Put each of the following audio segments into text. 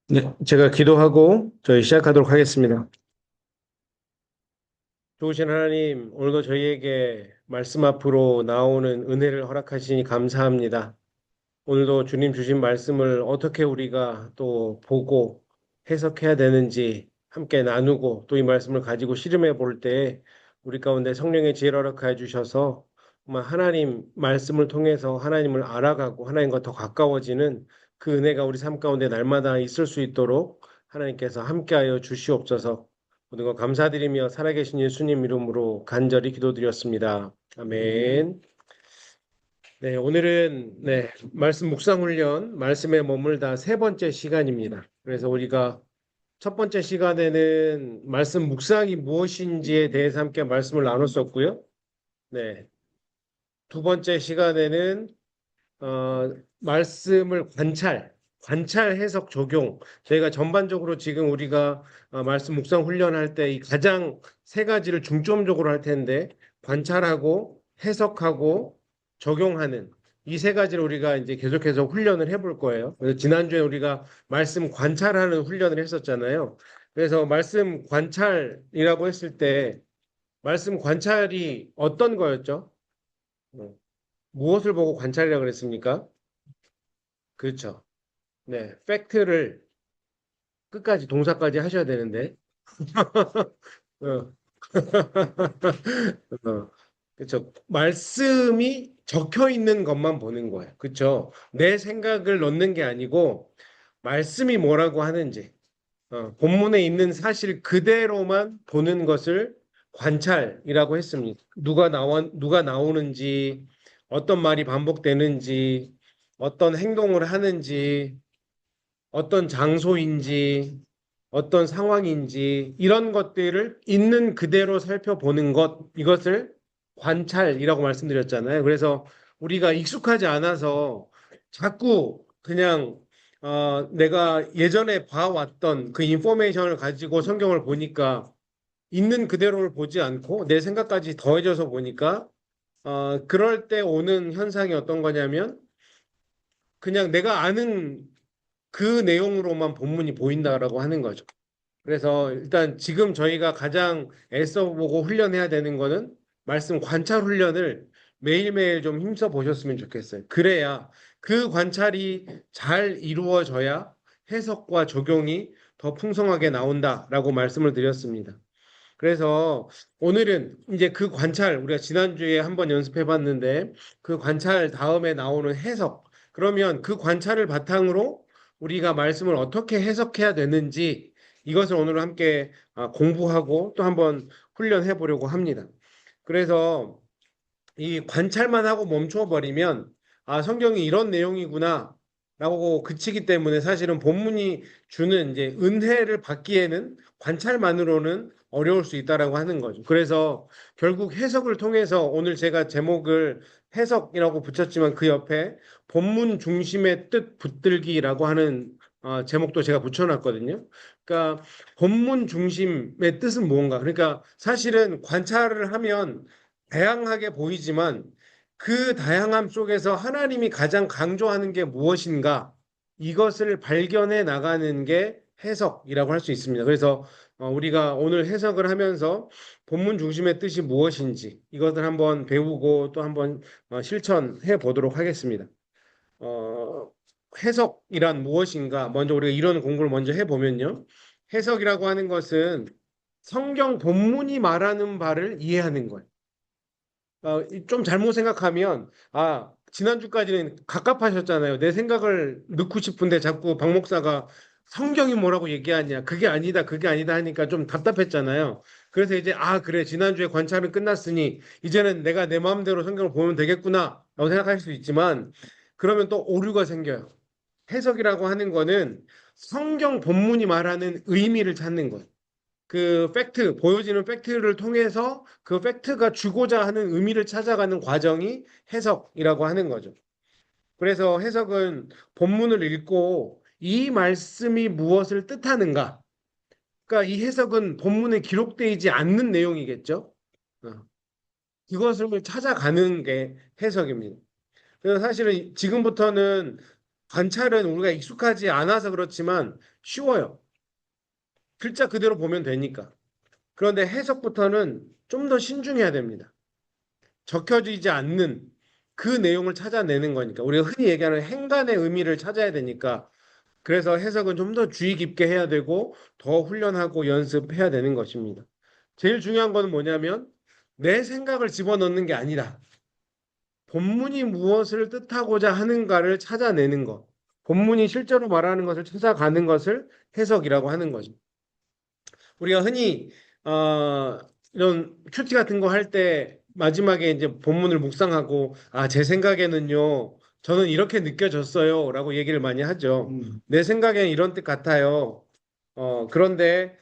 네, 제가 기도하고 저희 시작하도록 하겠습니다. 좋으신 하나님, 오늘도 저희에게 말씀 앞으로 나오는 은혜를 허락하시니 감사합니다. 오늘도 주님 주신 말씀을 어떻게 우리가 또 보고 해석해야 되는지 함께 나누고 또 이 말씀을 가지고 씨름해 볼 때 우리 가운데 성령의 지혜를 허락하여 주셔서 정말 하나님 말씀을 통해서 하나님을 알아가고 하나님과 더 가까워지는 그 은혜가 우리 삶 가운데 날마다 있을 수 있도록 하나님께서 함께하여 주시옵소서. 모든 것 감사드리며 살아계신 예수님 이름으로 간절히 기도드렸습니다. 아멘. 네, 오늘은 말씀 묵상 훈련, 말씀에 머물다 세 번째 시간입니다. 그래서 우리가 첫 번째 시간에는 말씀 묵상이 무엇인지에 대해서 함께 말씀을 나눴었고요. 네, 두 번째 시간에는 말씀을 관찰, 해석, 적용. 저희가 전반적으로 지금 우리가 말씀 묵상 훈련할 때 이 가장 세 가지를 중점적으로 할 텐데 관찰하고 해석하고 적용하는 이 세 가지를 우리가 이제 계속해서 훈련을 해볼 거예요. 그래서 지난주에 우리가 말씀 관찰하는 훈련을 했었잖아요. 그래서 말씀 관찰이라고 했을 때 말씀 관찰이 어떤 거였죠? 무엇을 보고 관찰이라고 그랬습니까? 그렇죠. 네, 팩트를 끝까지 동사까지 하셔야 되는데. 어. 그렇죠. 말씀이 적혀 있는 것만 보는 거예요. 그렇죠. 내 생각을 넣는 게 아니고 말씀이 뭐라고 하는지 본문에 있는 사실 그대로만 보는 것을 관찰이라고 했습니다. 누가 나오는지, 어떤 말이 반복되는지, 어떤 행동을 하는지, 어떤 장소인지, 어떤 상황인지, 이런 것들을 있는 그대로 살펴보는 것, 이것을 관찰이라고 말씀드렸잖아요. 그래서 우리가 익숙하지 않아서 자꾸 그냥 내가 예전에 봐왔던 그 인포메이션을 가지고 성경을 보니까 있는 그대로를 보지 않고 내 생각까지 더해져서 보니까 그럴 때 오는 현상이 어떤 거냐면 그냥 내가 아는 그 내용으로만 본문이 보인다라고 하는 거죠. 그래서 일단 지금 저희가 가장 애써보고 훈련해야 되는 거는 말씀 관찰 훈련을 매일매일 좀 힘써 보셨으면 좋겠어요. 그래야 그 관찰이 잘 이루어져야 해석과 적용이 더 풍성하게 나온다라고 말씀을 드렸습니다. 그래서 오늘은 이제 그 관찰, 우리가 지난주에 한번 연습해 봤는데 그 관찰 다음에 나오는 해석, 그러면 그 관찰을 바탕으로 우리가 말씀을 어떻게 해석해야 되는지 이것을 오늘 함께 공부하고 또 한번 훈련해 보려고 합니다. 그래서 이 관찰만 하고 멈춰버리면 성경이 이런 내용이구나 라고 그치기 때문에 사실은 본문이 주는 이제 은혜를 받기에는 관찰만으로는 어려울 수 있다라고 하는 거죠. 그래서 결국 해석을 통해서 오늘 제가 제목을 해석이라고 붙였지만 그 옆에 본문 중심의 뜻 붙들기라고 하는 제목도 제가 붙여놨거든요. 그러니까 본문 중심의 뜻은 뭔가? 그러니까 사실은 관찰을 하면 다양하게 보이지만 그 다양함 속에서 하나님이 가장 강조하는 게 무엇인가 이것을 발견해 나가는 게 해석이라고 할 수 있습니다. 그래서 우리가 오늘 해석을 하면서 본문 중심의 뜻이 무엇인지 이것을 한번 배우고 또 한번 실천해 보도록 하겠습니다. 어, 해석이란 무엇인가? 먼저 우리가 이런 공부를 먼저 해보면요. 해석이라고 하는 것은 성경 본문이 말하는 바를 이해하는 거예요. 좀 잘못 생각하면, 지난주까지는 갑갑하셨잖아요. 내 생각을 넣고 싶은데 자꾸 박 목사가 성경이 뭐라고 얘기하냐. 그게 아니다, 그게 아니다 하니까 좀 답답했잖아요. 그래서 이제, 그래. 지난주에 관찰은 끝났으니, 이제는 내가 내 마음대로 성경을 보면 되겠구나. 라고 생각할 수 있지만, 그러면 또 오류가 생겨요. 해석이라고 하는 거는 성경 본문이 말하는 의미를 찾는 거예요. 그 팩트, 보여지는 팩트를 통해서 그 팩트가 주고자 하는 의미를 찾아가는 과정이 해석이라고 하는 거죠. 그래서 해석은 본문을 읽고 이 말씀이 무엇을 뜻하는가? 그러니까 이 해석은 본문에 기록되어 있지 않는 내용이겠죠. 어, 이것을 찾아가는 게 해석입니다. 그래서 사실은 지금부터는 관찰은 우리가 익숙하지 않아서 그렇지만 쉬워요. 글자 그대로 보면 되니까. 그런데 해석부터는 좀 더 신중해야 됩니다. 적혀지지 않는 그 내용을 찾아내는 거니까. 우리가 흔히 얘기하는 행간의 의미를 찾아야 되니까. 그래서 해석은 좀 더 주의 깊게 해야 되고 더 훈련하고 연습해야 되는 것입니다. 제일 중요한 거는 뭐냐면 내 생각을 집어넣는 게 아니라 본문이 무엇을 뜻하고자 하는가를 찾아내는 것. 본문이 실제로 말하는 것을 찾아가는 것을 해석이라고 하는 거죠. 우리가 흔히 어, 이런 큐티 같은 거 할 때 마지막에 이제 본문을 묵상하고 제 생각에는요. 저는 이렇게 느껴졌어요라고 얘기를 많이 하죠. 내 생각에는 이런 뜻 같아요. 그런데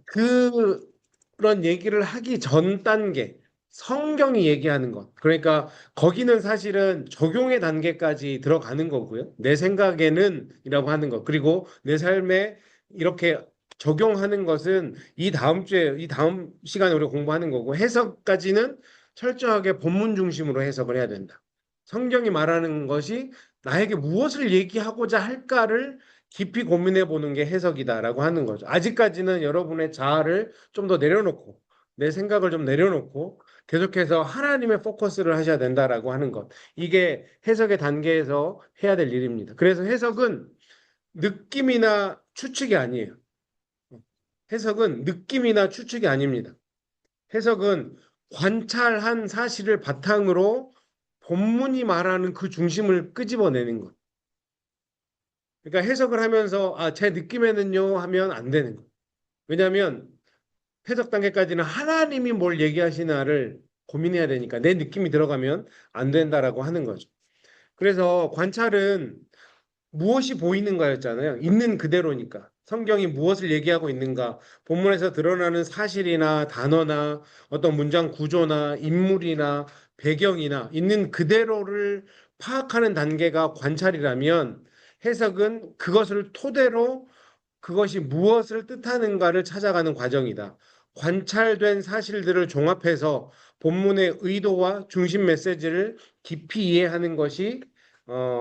그런 얘기를 하기 전 단계, 성경이 얘기하는 것. 그러니까 거기는 사실은 적용의 단계까지 들어가는 거고요. 내 생각에는 이라고 하는 것. 그리고 내 삶에 이렇게 적용하는 것은 이 다음 주에, 이 다음 시간에 우리가 공부하는 거고, 해석까지는 철저하게 본문 중심으로 해석을 해야 된다. 성경이 말하는 것이 나에게 무엇을 얘기하고자 할까를 깊이 고민해 보는 게 해석이다라고 하는 거죠. 아직까지는 여러분의 자아를 좀 더 내려놓고 내 생각을 좀 내려놓고 계속해서 하나님의 포커스를 하셔야 된다라고 하는 것. 이게 해석의 단계에서 해야 될 일입니다. 그래서 해석은 느낌이나 추측이 아니에요. 해석은 느낌이나 추측이 아닙니다. 해석은 관찰한 사실을 바탕으로 본문이 말하는 그 중심을 끄집어내는 것. 그러니까 해석을 하면서 제 느낌에는요 하면 안 되는 거예요. 왜냐하면 해석 단계까지는 하나님이 뭘 얘기하시나를 고민해야 되니까 내 느낌이 들어가면 안 된다라고 하는 거죠. 그래서 관찰은 무엇이 보이는가였잖아요. 있는 그대로니까. 성경이 무엇을 얘기하고 있는가, 본문에서 드러나는 사실이나 단어나 어떤 문장 구조나 인물이나 배경이나 있는 그대로를 파악하는 단계가 관찰이라면 해석은 그것을 토대로 그것이 무엇을 뜻하는가를 찾아가는 과정이다. 관찰된 사실들을 종합해서 본문의 의도와 중심 메시지를 깊이 이해하는 것이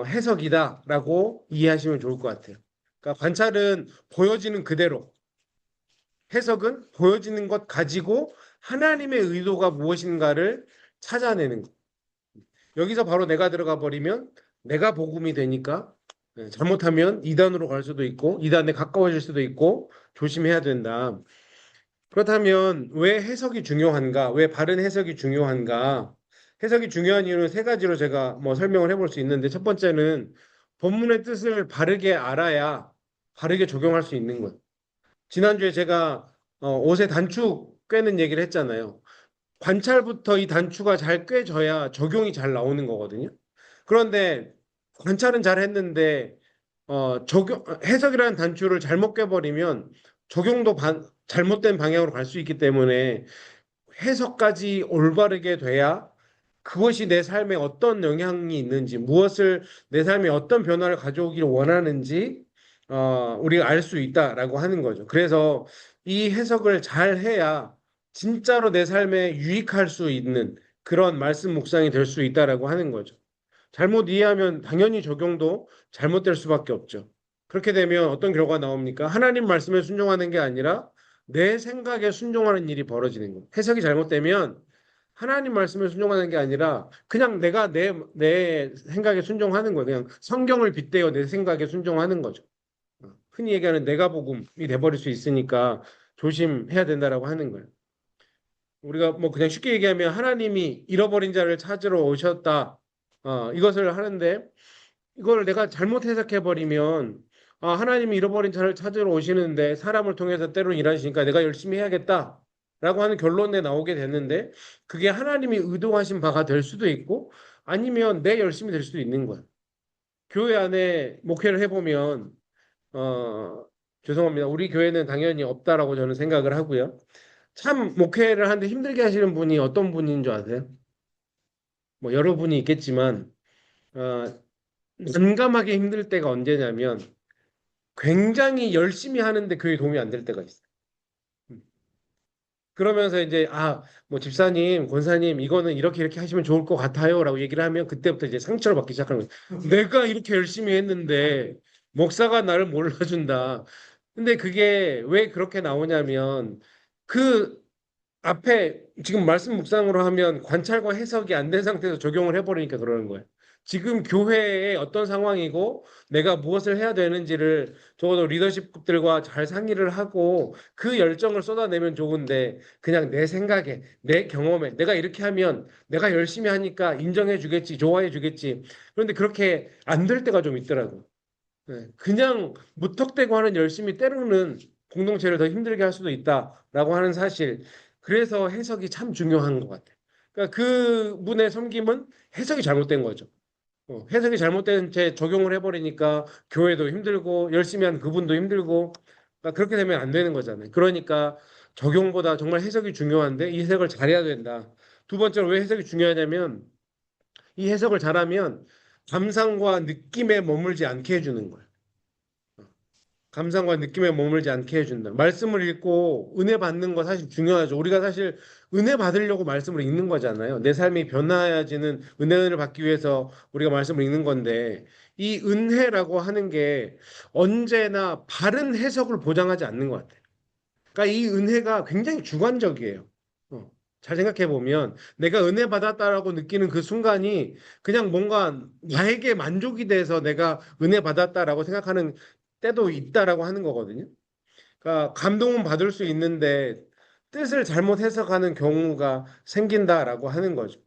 해석이다라고 이해하시면 좋을 것 같아요. 그러니까 관찰은 보여지는 그대로, 해석은 보여지는 것 가지고 하나님의 의도가 무엇인가를 찾아내는 것. 여기서 바로 내가 들어가 버리면 내가 복음이 되니까 잘못하면 이단으로 갈 수도 있고 이단에 가까워질 수도 있고 조심해야 된다. 그렇다면 왜 해석이 중요한가? 왜 바른 해석이 중요한가? 해석이 중요한 이유는 세 가지로 제가 뭐 설명을 해볼 수 있는데 첫 번째는 본문의 뜻을 바르게 알아야 바르게 적용할 수 있는 것. 지난주에 제가 옷의 단추 꿰는 얘기를 했잖아요. 관찰부터 이 단추가 잘 꿰져야 적용이 잘 나오는 거거든요. 그런데 관찰은 잘 했는데 해석이라는 단추를 잘못 꿰버리면 적용도 잘못된 방향으로 갈 수 있기 때문에 해석까지 올바르게 돼야 그것이 내 삶에 어떤 영향이 있는지, 무엇을 내 삶에 어떤 변화를 가져오기를 원하는지 우리가 알 수 있다라고 하는 거죠. 그래서 이 해석을 잘 해야 진짜로 내 삶에 유익할 수 있는 그런 말씀 묵상이 될 수 있다라고 하는 거죠. 잘못 이해하면 당연히 적용도 잘못될 수밖에 없죠. 그렇게 되면 어떤 결과가 나옵니까? 하나님 말씀에 순종하는 게 아니라 내 생각에 순종하는 일이 벌어지는 거예요. 해석이 잘못되면 하나님 말씀에 순종하는 게 아니라 그냥 내가 내 생각에 순종하는 거예요. 그냥 성경을 빗대어 내 생각에 순종하는 거죠. 흔히 얘기하는 내가 복음이 돼버릴 수 있으니까 조심해야 된다라고 하는 거예요. 우리가 뭐 그냥 쉽게 얘기하면 하나님이 잃어버린 자를 찾으러 오셨다. 이것을 하는데 이걸 내가 잘못 해석해 버리면 하나님이 잃어버린 자를 찾으러 오시는데 사람을 통해서 때로는 일하시니까 내가 열심히 해야겠다라고 하는 결론에 나오게 됐는데 그게 하나님이 의도하신 바가 될 수도 있고 아니면 내 열심이 될 수도 있는 거야. 교회 안에 목회를 해보면 어, 죄송합니다. 우리 교회는 당연히 없다라고 저는 생각을 하고요. 참 목회를 하는데 힘들게 하시는 분이 어떤 분인 줄 아세요? 뭐 여러 분이 있겠지만 어, 난감하게 힘들 때가 언제냐면 굉장히 열심히 하는데 그게 도움이 안 될 때가 있어요. 음. 그러면서 이제 뭐 집사님, 권사님 이거는 이렇게 이렇게 하시면 좋을 것 같아요라고 얘기를 하면 그때부터 이제 상처를 받기 시작하는 거예요. 내가 이렇게 열심히 했는데 목사가 나를 몰라준다. 근데 그게 왜 그렇게 나오냐면 그 앞에 지금 말씀 묵상으로 하면 관찰과 해석이 안 된 상태에서 적용을 해버리니까 그러는 거예요. 지금 교회의 어떤 상황이고 내가 무엇을 해야 되는지를 적어도 리더십들과 잘 상의를 하고 그 열정을 쏟아내면 좋은데 그냥 내 생각에 내 경험에 내가 이렇게 하면 내가 열심히 하니까 인정해 주겠지 좋아해 주겠지 그런데 그렇게 안 될 때가 좀 있더라고. 네, 그냥 무턱대고 하는 열심히 때로는 공동체를 더 힘들게 할 수도 있다라고 하는 사실. 그래서 해석이 참 중요한 것 같아요. 그러니까 그분의 섬김은 해석이 잘못된 거죠. 해석이 잘못된 채 적용을 해버리니까 교회도 힘들고 열심히 하는 그분도 힘들고 그러니까 그렇게 되면 안 되는 거잖아요. 그러니까 적용보다 정말 해석이 중요한데 이 해석을 잘해야 된다. 두 번째로 왜 해석이 중요하냐면 이 해석을 잘하면 감상과 느낌에 머물지 않게 해주는 거예요. 감상과 느낌에 머물지 않게 해준다. 말씀을 읽고 은혜 받는 거 사실 중요하죠. 우리가 사실 은혜 받으려고 말씀을 읽는 거잖아요. 내 삶이 변화해야지는 은혜를 받기 위해서 우리가 말씀을 읽는 건데 이 은혜라고 하는 게 언제나 바른 해석을 보장하지 않는 것 같아요. 그러니까 이 은혜가 굉장히 주관적이에요. 잘 생각해 보면 내가 은혜 받았다라고 느끼는 그 순간이 그냥 뭔가 나에게 만족이 돼서 내가 은혜 받았다라고 생각하는 때도 있다라고 하는 거거든요. 그러니까 감동은 받을 수 있는데 뜻을 잘못 해석하는 경우가 생긴다라고 하는 거죠.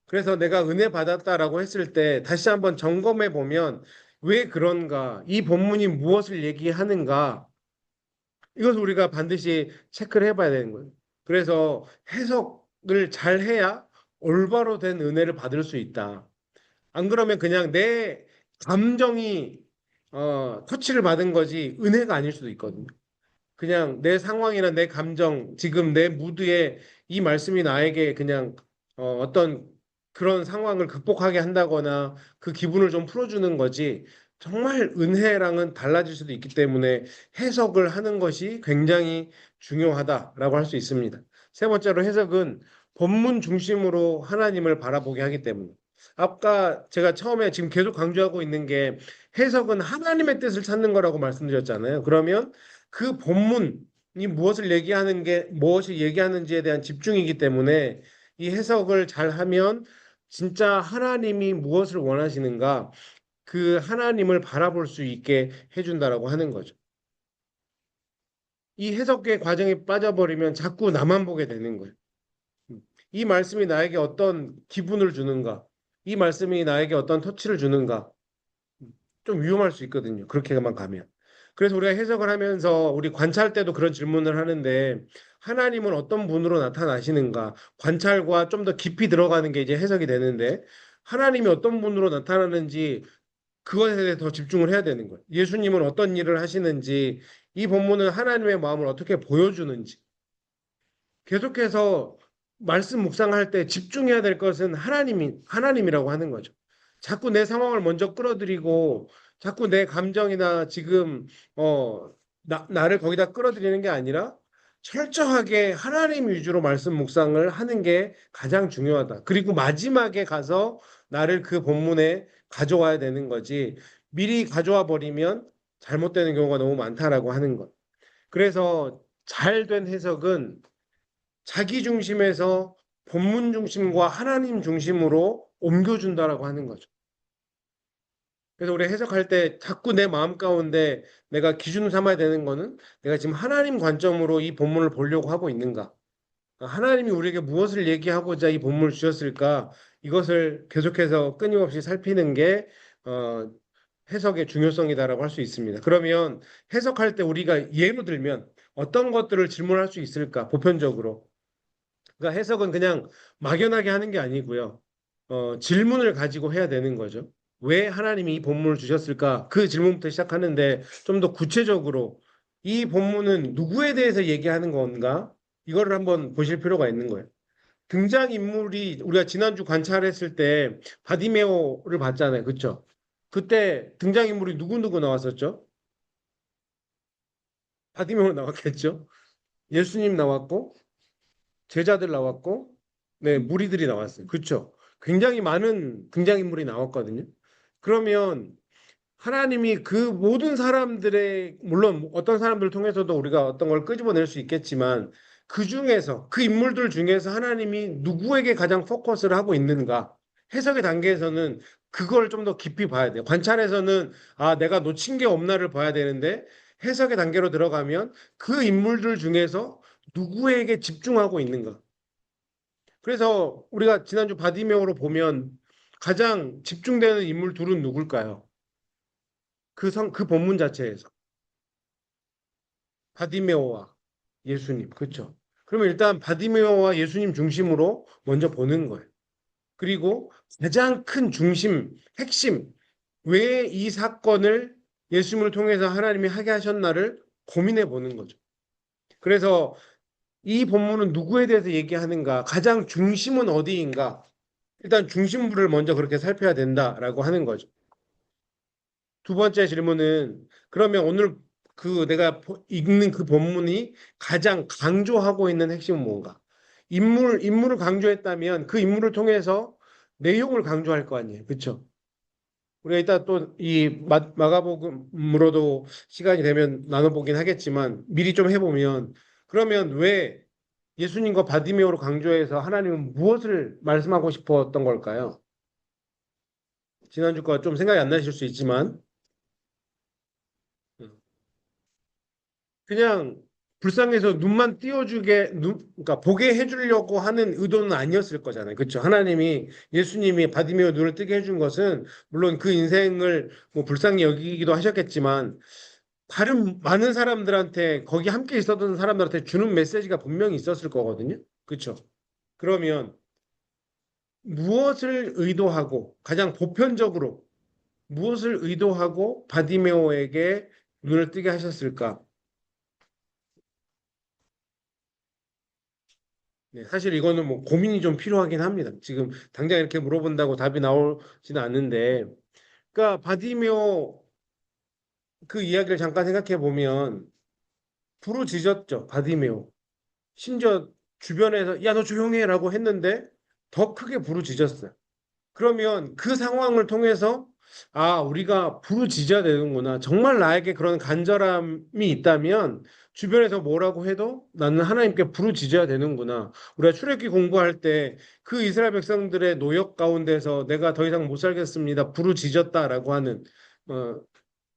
그래서 내가 은혜 받았다라고 했을 때 다시 한번 점검해 보면 왜 그런가? 이 본문이 무엇을 얘기하는가? 이것을 우리가 반드시 체크를 해봐야 되는 거예요. 그래서 해석을 잘 해야 올바로 된 은혜를 받을 수 있다. 안 그러면 그냥 내 감정이 터치를 받은 거지 은혜가 아닐 수도 있거든요. 그냥 내 상황이나 내 감정, 지금 내 무드에 이 말씀이 나에게 그냥 어떤 그런 상황을 극복하게 한다거나 그 기분을 좀 풀어주는 거지. 정말 은혜랑은 달라질 수도 있기 때문에 해석을 하는 것이 굉장히 중요하다라고 할 수 있습니다. 세 번째로 해석은 본문 중심으로 하나님을 바라보게 하기 때문에. 아까 제가 처음에 지금 계속 강조하고 있는 게 해석은 하나님의 뜻을 찾는 거라고 말씀드렸잖아요. 그러면 그 본문이 무엇을 얘기하는 게 무엇이 얘기하는지에 대한 집중이기 때문에 이 해석을 잘 하면 진짜 하나님이 무엇을 원하시는가 그 하나님을 바라볼 수 있게 해준다라고 하는 거죠. 이 해석의 과정에 빠져버리면 자꾸 나만 보게 되는 거예요. 이 말씀이 나에게 어떤 기분을 주는가? 이 말씀이 나에게 어떤 터치를 주는가? 좀 위험할 수 있거든요. 그렇게만 가면. 그래서 우리가 해석을 하면서 우리 관찰 때도 그런 질문을 하는데 하나님은 어떤 분으로 나타나시는가? 관찰과 좀 더 깊이 들어가는 게 이제 해석이 되는데 하나님이 어떤 분으로 나타나는지 그것에 대해 더 집중을 해야 되는 거예요. 예수님은 어떤 일을 하시는지 이 본문은 하나님의 마음을 어떻게 보여주는지 계속해서 말씀 묵상할 때 집중해야 될 것은 하나님이라고 하는 거죠. 자꾸 내 상황을 먼저 끌어들이고 자꾸 내 감정이나 지금 나를 거기다 끌어들이는 게 아니라 철저하게 하나님 위주로 말씀 묵상을 하는 게 가장 중요하다. 그리고 마지막에 가서 나를 그 본문에 가져와야 되는 거지. 미리 가져와 버리면 잘못되는 경우가 너무 많다라고 하는 것. 그래서 잘된 해석은 자기 중심에서 본문 중심과 하나님 중심으로 옮겨준다라고 하는 거죠. 그래서 우리 해석할 때 자꾸 내 마음 가운데 내가 기준 삼아야 되는 거는 내가 지금 하나님 관점으로 이 본문을 보려고 하고 있는가? 하나님이 우리에게 무엇을 얘기하고자 이 본문을 주셨을까? 이것을 계속해서 끊임없이 살피는 게 해석의 중요성이다라고 할 수 있습니다. 그러면 해석할 때 우리가 예로 들면 어떤 것들을 질문할 수 있을까? 보편적으로. 그러니까 해석은 그냥 막연하게 하는 게 아니고요. 질문을 가지고 해야 되는 거죠. 왜 하나님이 이 본문을 주셨을까? 그 질문부터 시작하는데 좀 더 구체적으로 이 본문은 누구에 대해서 얘기하는 건가? 이거를 한번 보실 필요가 있는 거예요. 등장인물이 우리가 지난주 관찰했을 때 바디메오를 봤잖아요. 그렇죠? 그때 등장인물이 누구누구 나왔었죠? 바디메오 나왔겠죠? 예수님 나왔고 제자들 나왔고, 네, 무리들이 나왔어요. 그렇죠? 굉장히 많은 등장인물이 나왔거든요. 그러면 하나님이 그 모든 사람들의, 물론 어떤 사람들을 통해서도 우리가 어떤 걸 끄집어낼 수 있겠지만, 그 중에서, 그 인물들 중에서 하나님이 누구에게 가장 포커스를 하고 있는가? 해석의 단계에서는 그걸 좀 더 깊이 봐야 돼요. 관찰에서는, 아, 내가 놓친 게 없나를 봐야 되는데, 해석의 단계로 들어가면 그 인물들 중에서 누구에게 집중하고 있는가? 그래서 우리가 지난주 바디메오로 보면 가장 집중되는 인물 둘은 누굴까요? 그 본문 자체에서. 바디메오와 예수님. 그렇죠? 그러면 일단 바디메오와 예수님 중심으로 먼저 보는 거예요. 그리고 가장 큰 중심, 핵심, 왜 이 사건을 예수님을 통해서 하나님이 하게 하셨나를 고민해 보는 거죠. 그래서 이 본문은 누구에 대해서 얘기하는가, 가장 중심은 어디인가, 일단 중심부를 먼저 그렇게 살펴야 된다라고 하는 거죠. 두 번째 질문은 그러면 오늘 그 내가 읽는 그 본문이 가장 강조하고 있는 핵심은 뭔가? 인물을 강조했다면 그 인물을 통해서 내용을 강조할 거 아니에요. 그렇죠? 우리가 이따 또 이 마가복음으로도 시간이 되면 나눠보긴 하겠지만 미리 좀 해보면 그러면 왜 예수님과 바디메오로 강조해서 하나님은 무엇을 말씀하고 싶었던 걸까요? 지난주 거좀 생각이 안 나실 수 있지만 그냥 불쌍해서 눈만 띄워주게 그러니까 보게 해주려고 하는 의도는 아니었을 거잖아요. 그렇죠? 하나님이 예수님이 바디메오 눈을 뜨게 해준 것은 물론 그 인생을 뭐 불쌍히 여기기도 하셨겠지만 다른 많은 사람들한테 거기 함께 있었던 사람들한테 주는 메시지가 분명히 있었을 거거든요. 그렇죠? 그러면 무엇을 의도하고 가장 보편적으로 무엇을 의도하고 바디메오에게 눈을 뜨게 하셨을까? 네, 사실 이거는 뭐 고민이 좀 필요하긴 합니다. 지금 당장 이렇게 물어본다고 답이 나오지는 않는데, 그러니까 바디메오 그 이야기를 잠깐 생각해 보면 부르짖었죠, 바디메오. 심지어 주변에서 야, 너 조용히 해라고 했는데 더 크게 부르짖었어요. 그러면 그 상황을 통해서 아, 우리가 부르짖어야 되는구나. 정말 나에게 그런 간절함이 있다면 주변에서 뭐라고 해도 나는 하나님께 부르짖어야 되는구나. 우리가 출애굽기 공부할 때 그 이스라엘 백성들의 노역 가운데서 내가 더 이상 못 살겠습니다. 부르짖었다라고 하는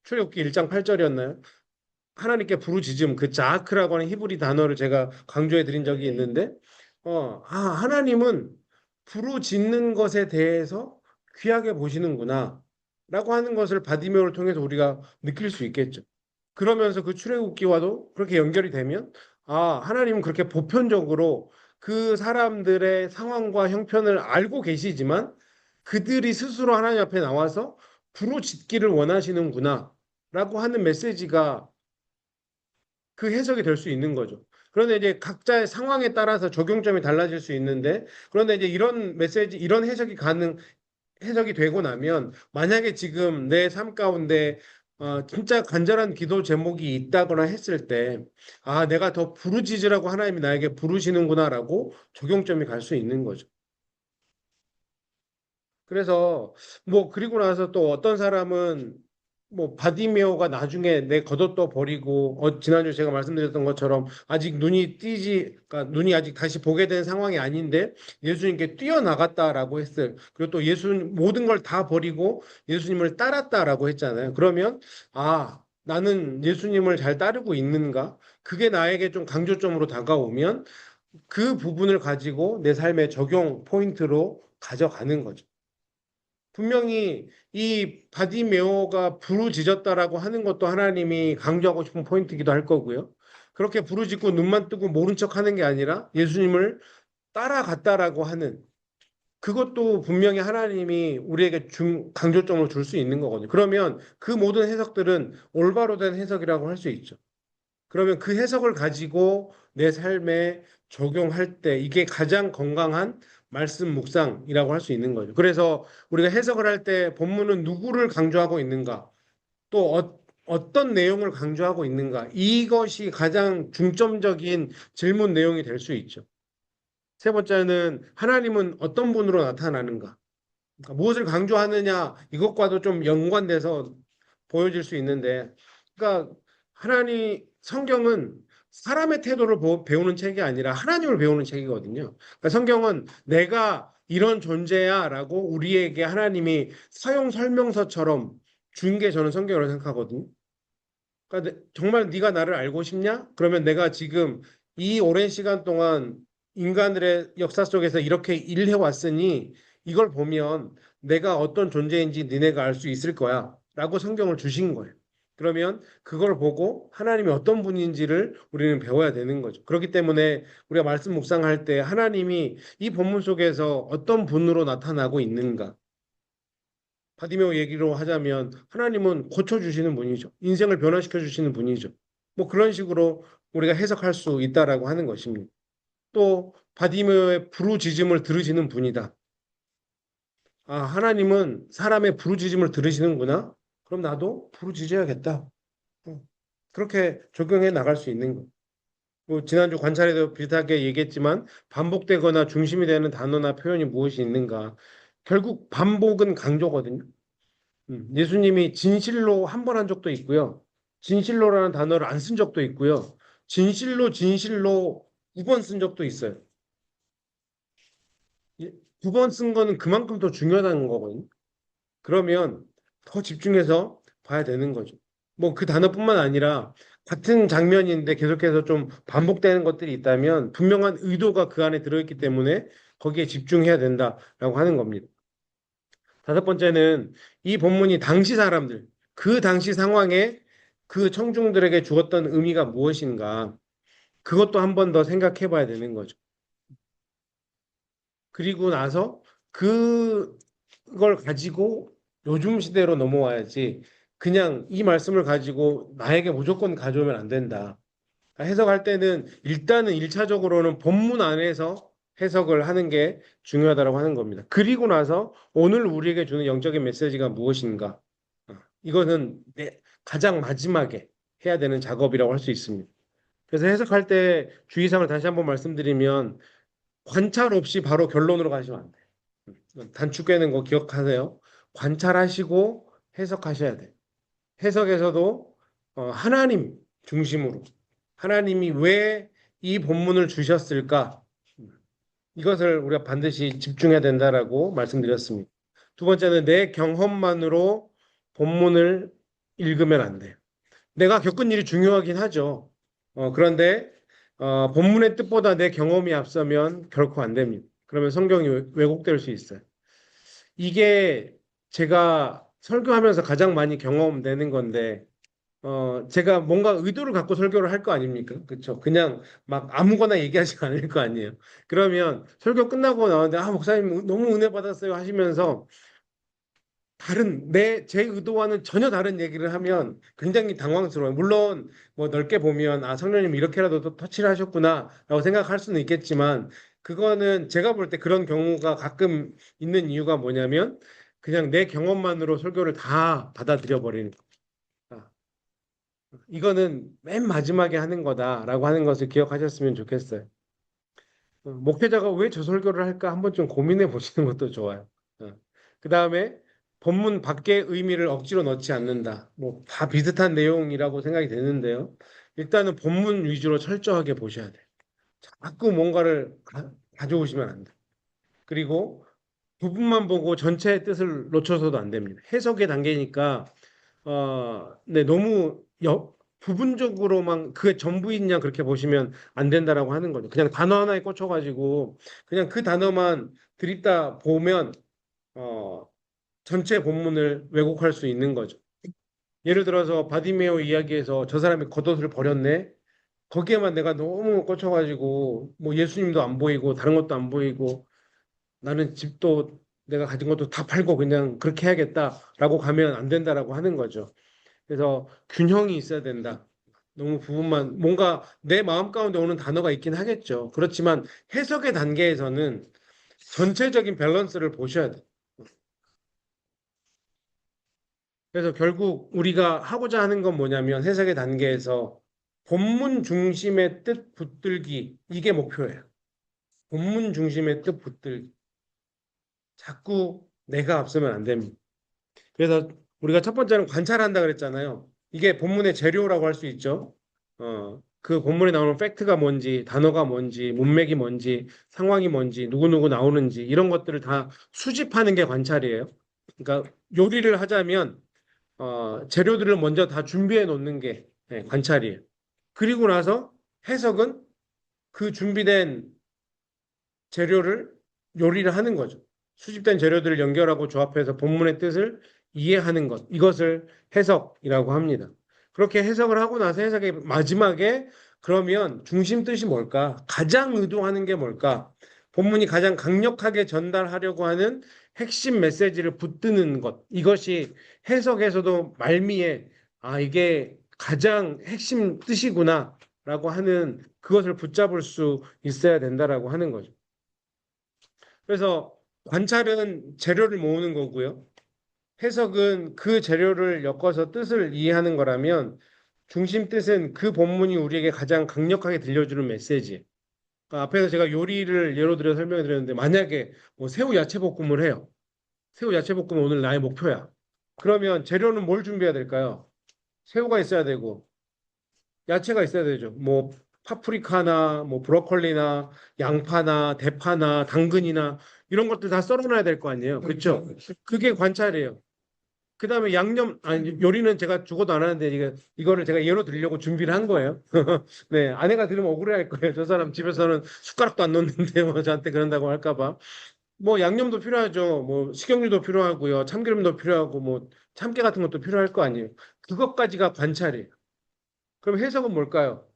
출애굽기 1장 8절이었나요? 하나님께 부르짖음 그 자아크라고 하는 히브리 단어를 제가 강조해 드린 적이 있는데 하나님은 부르짖는 것에 대해서 귀하게 보시는구나 라고 하는 것을 바디메오를 통해서 우리가 느낄 수 있겠죠. 그러면서 그 출애굽기와도 그렇게 연결이 되면 하나님은 그렇게 보편적으로 그 사람들의 상황과 형편을 알고 계시지만 그들이 스스로 하나님 앞에 나와서 부르짖기를 원하시는구나 라고 하는 메시지가 그 해석이 될 수 있는 거죠. 그런데 이제 각자의 상황에 따라서 적용점이 달라질 수 있는데, 그런데 이제 이런 메시지, 이런 해석이 되고 나면, 만약에 지금 내 삶 가운데, 진짜 간절한 기도 제목이 있다거나 했을 때, 내가 더 부르짖으라고 하나님이 나에게 부르시는구나라고 적용점이 갈 수 있는 거죠. 그래서 뭐 그리고 나서 또 어떤 사람은 뭐 바디메오가 나중에 내 겉옷도 버리고 지난주 제가 말씀드렸던 것처럼 아직 그러니까 눈이 아직 다시 보게 된 상황이 아닌데 예수님께 뛰어나갔다라고 했어요. 그리고 또 예수님 모든 걸 다 버리고 예수님을 따랐다라고 했잖아요. 그러면 나는 예수님을 잘 따르고 있는가? 그게 나에게 좀 강조점으로 다가오면 그 부분을 가지고 내 삶의 적용 포인트로 가져가는 거죠. 분명히 이 바디메오가 부르짖었다라고 하는 것도 하나님이 강조하고 싶은 포인트이기도 할 거고요. 그렇게 부르짖고 눈만 뜨고 모른 척 하는 게 아니라 예수님을 따라갔다라고 하는 그것도 분명히 하나님이 우리에게 강조점을 줄 수 있는 거거든요. 그러면 그 모든 해석들은 올바로 된 해석이라고 할 수 있죠. 그러면 그 해석을 가지고 내 삶에 적용할 때 이게 가장 건강한 말씀 묵상이라고 할 수 있는 거죠. 그래서 우리가 해석을 할 때 본문은 누구를 강조하고 있는가, 또 어떤 내용을 강조하고 있는가, 이것이 가장 중점적인 질문 내용이 될 수 있죠. 세 번째는 하나님은 어떤 분으로 나타나는가? 그러니까 무엇을 강조하느냐 이것과도 좀 연관돼서 보여질 수 있는데, 그러니까 하나님 성경은 사람의 태도를 배우는 책이 아니라 하나님을 배우는 책이거든요. 그러니까 성경은 내가 이런 존재야라고 우리에게 하나님이 사용 설명서처럼 준 게 저는 성경이라고 생각하거든요. 그러니까 정말 네가 나를 알고 싶냐? 그러면 내가 지금 이 오랜 시간 동안 인간들의 역사 속에서 이렇게 일해 왔으니 이걸 보면 내가 어떤 존재인지 니네가 알 수 있을 거야. 라고 성경을 주신 거예요. 그러면 그걸 보고 하나님이 어떤 분인지를 우리는 배워야 되는 거죠. 그렇기 때문에 우리가 말씀 묵상할 때 하나님이 이 본문 속에서 어떤 분으로 나타나고 있는가? 바디메오 얘기로 하자면 하나님은 고쳐주시는 분이죠. 인생을 변화시켜 주시는 분이죠. 뭐 그런 식으로 우리가 해석할 수 있다라고 하는 것입니다. 또 바디메오의 부르짖음을 들으시는 분이다. 아, 하나님은 사람의 부르짖음을 들으시는구나. 그럼 나도 부르짖어야겠다. 어, 그렇게 적용해 나갈 수 있는 거. 뭐 지난주 관찰에도 비슷하게 얘기했지만 반복되거나 중심이 되는 단어나 표현이 무엇이 있는가. 결국 반복은 강조거든요. 예수님이 진실로 한 번 한 적도 있고요. 진실로라는 단어를 안 쓴 적도 있고요. 진실로 진실로 2번 쓴 적도 있어요. 2번 쓴 거는 그만큼 더 중요하다는 거거든요. 그러면 더 집중해서 봐야 되는 거죠. 뭐 그 단어뿐만 아니라 같은 장면인데 계속해서 좀 반복되는 것들이 있다면 분명한 의도가 그 안에 들어있기 때문에 거기에 집중해야 된다라고 하는 겁니다. 다섯 번째는 이 본문이 당시 사람들, 그 당시 상황에 그 청중들에게 주었던 의미가 무엇인가, 그것도 한 번 더 생각해 봐야 되는 거죠. 그리고 나서 그걸 가지고 요즘 시대로 넘어와야지 그냥 이 말씀을 가지고 나에게 무조건 가져오면 안 된다. 해석할 때는 일단은 일차적으로는 본문 안에서 해석을 하는 게 중요하다고 하는 겁니다. 그리고 나서 오늘 우리에게 주는 영적인 메시지가 무엇인가? 이거는 가장 마지막에 해야 되는 작업이라고 할 수 있습니다. 그래서 해석할 때 주의사항을 다시 한번 말씀드리면 관찰 없이 바로 결론으로 가시면 안 돼요. 단축되는 거 기억하세요. 관찰하시고 해석하셔야 돼요. 해석에서도 하나님 중심으로 하나님이 왜 이 본문을 주셨을까? 이것을 우리가 반드시 집중해야 된다라고 말씀드렸습니다. 두 번째는 내 경험만으로 본문을 읽으면 안 돼요. 내가 겪은 일이 중요하긴 하죠. 그런데 본문의 뜻보다 내 경험이 앞서면 결코 안 됩니다. 그러면 성경이 왜곡될 수 있어요. 이게 제가 설교하면서 가장 많이 경험되는 건데 제가 뭔가 의도를 갖고 설교를 할 거 아닙니까? 그렇죠? 그냥 막 아무거나 얘기하지 않을 거 아니에요. 그러면 설교 끝나고 나왔는데 아 목사님 너무 은혜 받았어요 하시면서 제 의도와는 전혀 다른 얘기를 하면 굉장히 당황스러워요. 물론 뭐 넓게 보면 아 성령님 이렇게라도 또 터치를 하셨구나라고 생각할 수는 있겠지만 그거는 제가 볼 때 그런 경우가 가끔 있는 이유가 뭐냐면 그냥 내 경험만으로 설교를 다 받아들여 버리는 거다. 이거는 맨 마지막에 하는 거다라고 하는 것을 기억하셨으면 좋겠어요. 목회자가 왜 저 설교를 할까 한번 좀 고민해 보시는 것도 좋아요. 그 다음에 본문 밖의 의미를 억지로 넣지 않는다. 뭐 다 비슷한 내용이라고 생각이 되는데요. 일단은 본문 위주로 철저하게 보셔야 돼요. 자꾸 뭔가를 가져오시면 안 돼요. 그리고 부분만 보고 전체의 뜻을 놓쳐서도 안 됩니다. 해석의 단계니까 네, 너무 부분적으로만 그게 전부이냐 그렇게 보시면 안 된다라고 하는 거죠. 그냥 단어 하나에 꽂혀가지고 그냥 그 단어만 드립다 보면 어, 전체 본문을 왜곡할 수 있는 거죠. 예를 들어서 바디메오 이야기에서 저 사람이 겉옷을 버렸네. 거기에만 내가 너무 꽂혀가지고 뭐 예수님도 안 보이고 다른 것도 안 보이고 나는 집도 내가 가진 것도 다 팔고 그냥 그렇게 해야겠다라고 가면 안 된다라고 하는 거죠. 그래서 균형이 있어야 된다. 너무 부분만 뭔가 내 마음 가운데 오는 단어가 있긴 하겠죠. 그렇지만 해석의 단계에서는 전체적인 밸런스를 보셔야 돼. 그래서 결국 우리가 하고자 하는 건 뭐냐면 해석의 단계에서 본문 중심의 뜻 붙들기 이게 목표예요. 본문 중심의 뜻 붙들기. 자꾸 내가 앞서면 안 됩니다. 그래서 우리가 첫 번째는 관찰한다 그랬잖아요. 이게 본문의 재료라고 할 수 있죠. 그 본문에 나오는 팩트가 뭔지, 단어가 뭔지, 문맥이 뭔지, 상황이 뭔지, 누구누구 나오는지 이런 것들을 다 수집하는 게 관찰이에요. 그러니까 요리를 하자면 재료들을 먼저 다 준비해 놓는 게 관찰이에요. 그리고 나서 해석은 그 준비된 재료를 요리를 하는 거죠. 수집된 재료들을 연결하고 조합해서 본문의 뜻을 이해하는 것. 이것을 해석이라고 합니다. 그렇게 해석을 하고 나서 해석의 마지막에 그러면 중심 뜻이 뭘까? 가장 의도하는 게 뭘까? 본문이 가장 강력하게 전달하려고 하는 핵심 메시지를 붙드는 것. 이것이 해석에서도 말미에 이게 가장 핵심 뜻이구나 라고 하는 그것을 붙잡을 수 있어야 된다라고 하는 거죠. 그래서 관찰은 재료를 모으는 거고요. 해석은 그 재료를 엮어서 뜻을 이해하는 거라면 중심 뜻은 그 본문이 우리에게 가장 강력하게 들려주는 메시지. 그러니까 앞에서 제가 요리를 예로 들어 설명해 드렸는데 만약에 뭐 새우 야채 볶음을 해요. 새우 야채 볶음은 오늘 나의 목표야. 그러면 재료는 뭘 준비해야 될까요? 새우가 있어야 되고 야채가 있어야 되죠. 뭐 파프리카나 뭐 브로콜리나 양파나 대파나 당근이나 이런 것들 다 썰어놔야 될 거 아니에요. 그렇죠? 그게 관찰이에요. 그다음에 양념 아니 요리는 제가 죽어도 안 하는데 이거를 제가 예로 들려고 준비를 한 거예요. 네, 아내가 들으면 억울해할 거예요. 저 사람 집에서는 숟가락도 안 놓는데 뭐 저한테 그런다고 할까 봐. 뭐 양념도 필요하죠. 뭐 식용유도 필요하고요. 참기름도 필요하고 뭐 참깨 같은 것도 필요할 거 아니에요. 그것까지가 관찰이에요. 그럼 해석은 뭘까요?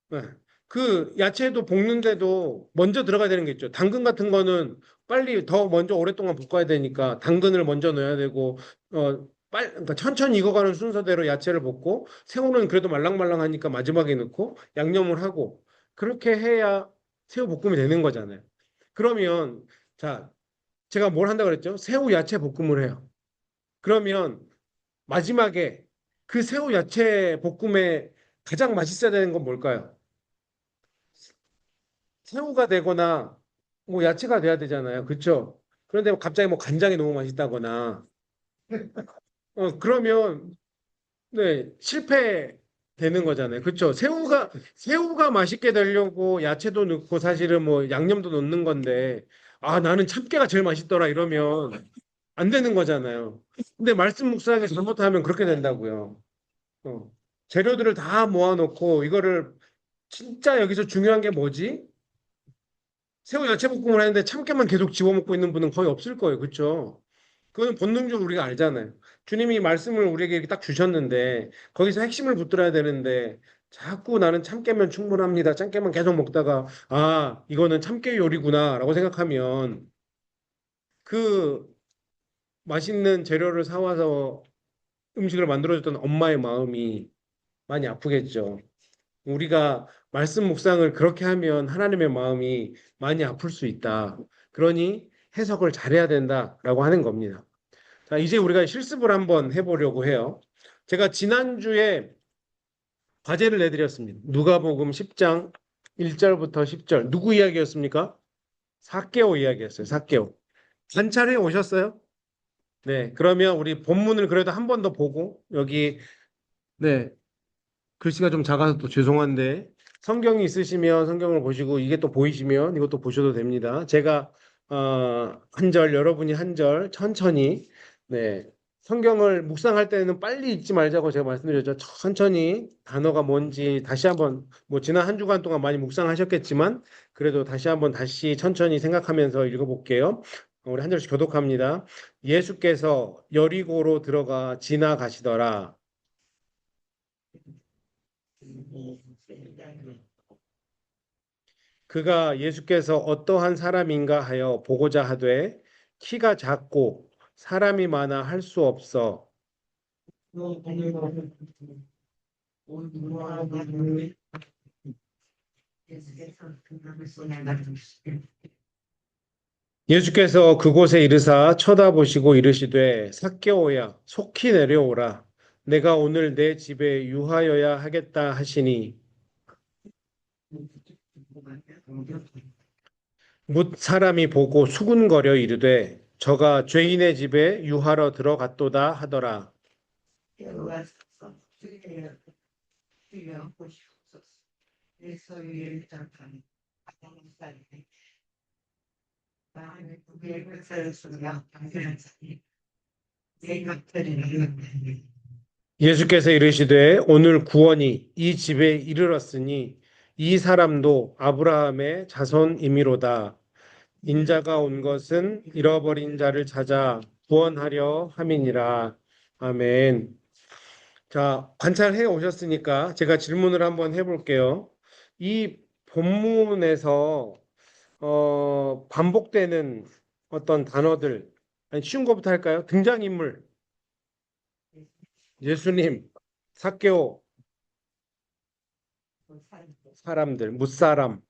네. 그 야채도 볶는데도 먼저 들어가야 되는 게 있죠. 당근 같은 거는 빨리 더 먼저 오랫동안 볶아야 되니까 당근을 먼저 넣어야 되고 그러니까 천천히 익어가는 순서대로 야채를 볶고 새우는 그래도 말랑말랑하니까 마지막에 넣고 양념을 하고 그렇게 해야 새우 볶음이 되는 거잖아요. 그러면 자, 제가 뭘 한다 그랬죠? 새우 야채 볶음을 해요. 그러면 마지막에 그 새우 야채 볶음에 가장 맛있어야 되는 건 뭘까요? 새우가 되거나 뭐 야채가 돼야 되잖아요. 그렇죠? 그런데 갑자기 뭐 간장이 너무 맛있다거나 그러면 네, 실패되는 거잖아요. 그렇죠? 새우가 맛있게 되려고 야채도 넣고 사실은 뭐 양념도 넣는 건데 나는 참깨가 제일 맛있더라 이러면 안 되는 거잖아요. 근데 말씀 묵상에 잘못하면 그렇게 된다고요. 어. 재료들을 다 모아놓고 이거를 진짜 여기서 중요한 게 뭐지? 새우 야채 볶음을 하는데 참깨만 계속 집어먹고 있는 분은 거의 없을 거예요. 그렇죠? 그건 본능적으로 우리가 알잖아요. 주님이 말씀을 우리에게 이렇게 딱 주셨는데 거기서 핵심을 붙들어야 되는데 자꾸 나는 참깨면 충분합니다. 참깨만 계속 먹다가 이거는 참깨 요리구나라고 생각하면 그 맛있는 재료를 사와서 음식을 만들어줬던 엄마의 마음이 많이 아프겠죠. 우리가 말씀 묵상을 그렇게 하면 하나님의 마음이 많이 아플 수 있다. 그러니 해석을 잘해야 된다라고 하는 겁니다. 자, 이제 우리가 실습을 한번 해보려고 해요. 제가 지난주에 과제를 내드렸습니다. 누가복음 10장 1절부터 10절. 누구 이야기였습니까? 삭개오 이야기였어요. 삭개오. 관찰해 오셨어요? 네. 그러면 우리 본문을 그래도 한 번 더 보고 여기 네. 글씨가 좀 작아서 또 죄송한데 성경이 있으시면 성경을 보시고 이게 또 보이시면 이것도 보셔도 됩니다. 제가 한 절 여러분이 한 절 천천히 네 성경을 묵상할 때는 빨리 읽지 말자고 제가 말씀드렸죠. 천천히 단어가 뭔지 다시 한번 뭐 지난 한 주간 동안 많이 묵상하셨겠지만 그래도 다시 한번 다시 천천히 생각하면서 읽어볼게요. 우리 한 절씩 교독합니다. 예수께서 여리고로 들어가 지나가시더라. 그가 예수께서 어떠한 사람인가 하여 보고자 하되 키가 작고 사람이 많아 할 수 없어. 예수께서 그곳에 이르사 쳐다보시고 이르시되 삭개오야 속히 내려오라. 내가 오늘 내 집에 유하여야 하겠다 하시니 뭇 사람이 보고 수군거려 이르되 저가 죄인의 집에 유하러 들어갔도다 하더라. 여호와께서 주의 주여 보시옵소서. 내 소유의 장판이 바다는 살이 나의 구비의 것을 쓰며 당신은 자기 내 것들을 예수께서 이르시되 오늘 구원이 이 집에 이르렀으니 이 사람도 아브라함의 자손이미로다. 인자가 온 것은 잃어버린 자를 찾아 구원하려 함이니라. 아멘. 자, 관찰해 오셨으니까 제가 질문을 한번 해볼게요. 이 본문에서 반복되는 어떤 단어들, 아니, 쉬운 것부터 할까요? 등장인물, 예수님, 삭개오, 사람들, 무사람,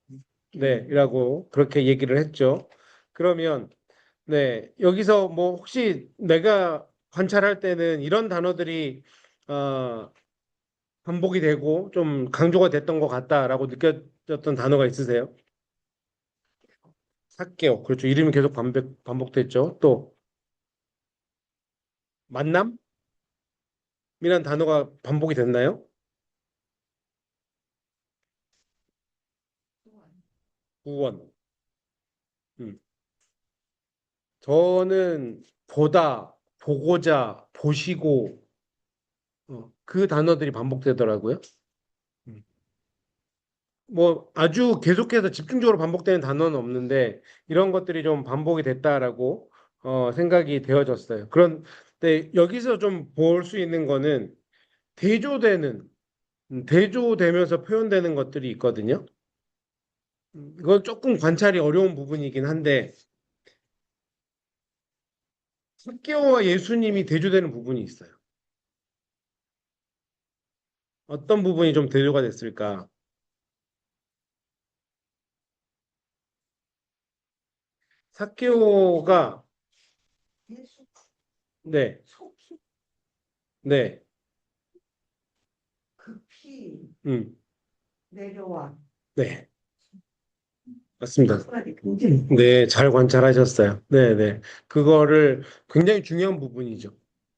네, 이라고 그렇게 얘기를 했죠. 그러면, 네, 여기서 뭐 혹시 내가 관찰할 때는 이런 단어들이 어, 반복이 되고 좀 강조가 됐던 것 같다라고 느껴졌던 단어가 있으세요? 삭개오, 그렇죠. 이름이 계속 반복됐죠. 또 만남이란 단어가 반복이 됐나요? 구원. 음. 저는 보다, 보고자, 보시고 그 단어들이 반복되더라고요. 음. 뭐 아주 계속해서 집중적으로 반복되는 단어는 없는데 이런 것들이 좀 반복이 됐다라고 생각이 되어졌어요. 그런데 여기서 좀 볼 수 있는 거는 대조되는 대조되면서 표현되는 것들이 있거든요. 이건 조금 관찰이 어려운 부분이긴 한데 삭개오와 예수님이 대조되는 부분이 있어요. 어떤 부분이 좀 대조가 됐을까? 삭개오가 예수 네, 속히 네, 급히 음, 내려와 네, 맞습니다. 그거를 굉장히 네, 잘 관찰하셨어요. 네, 네. 그거를 굉장히 중요한 부분이죠.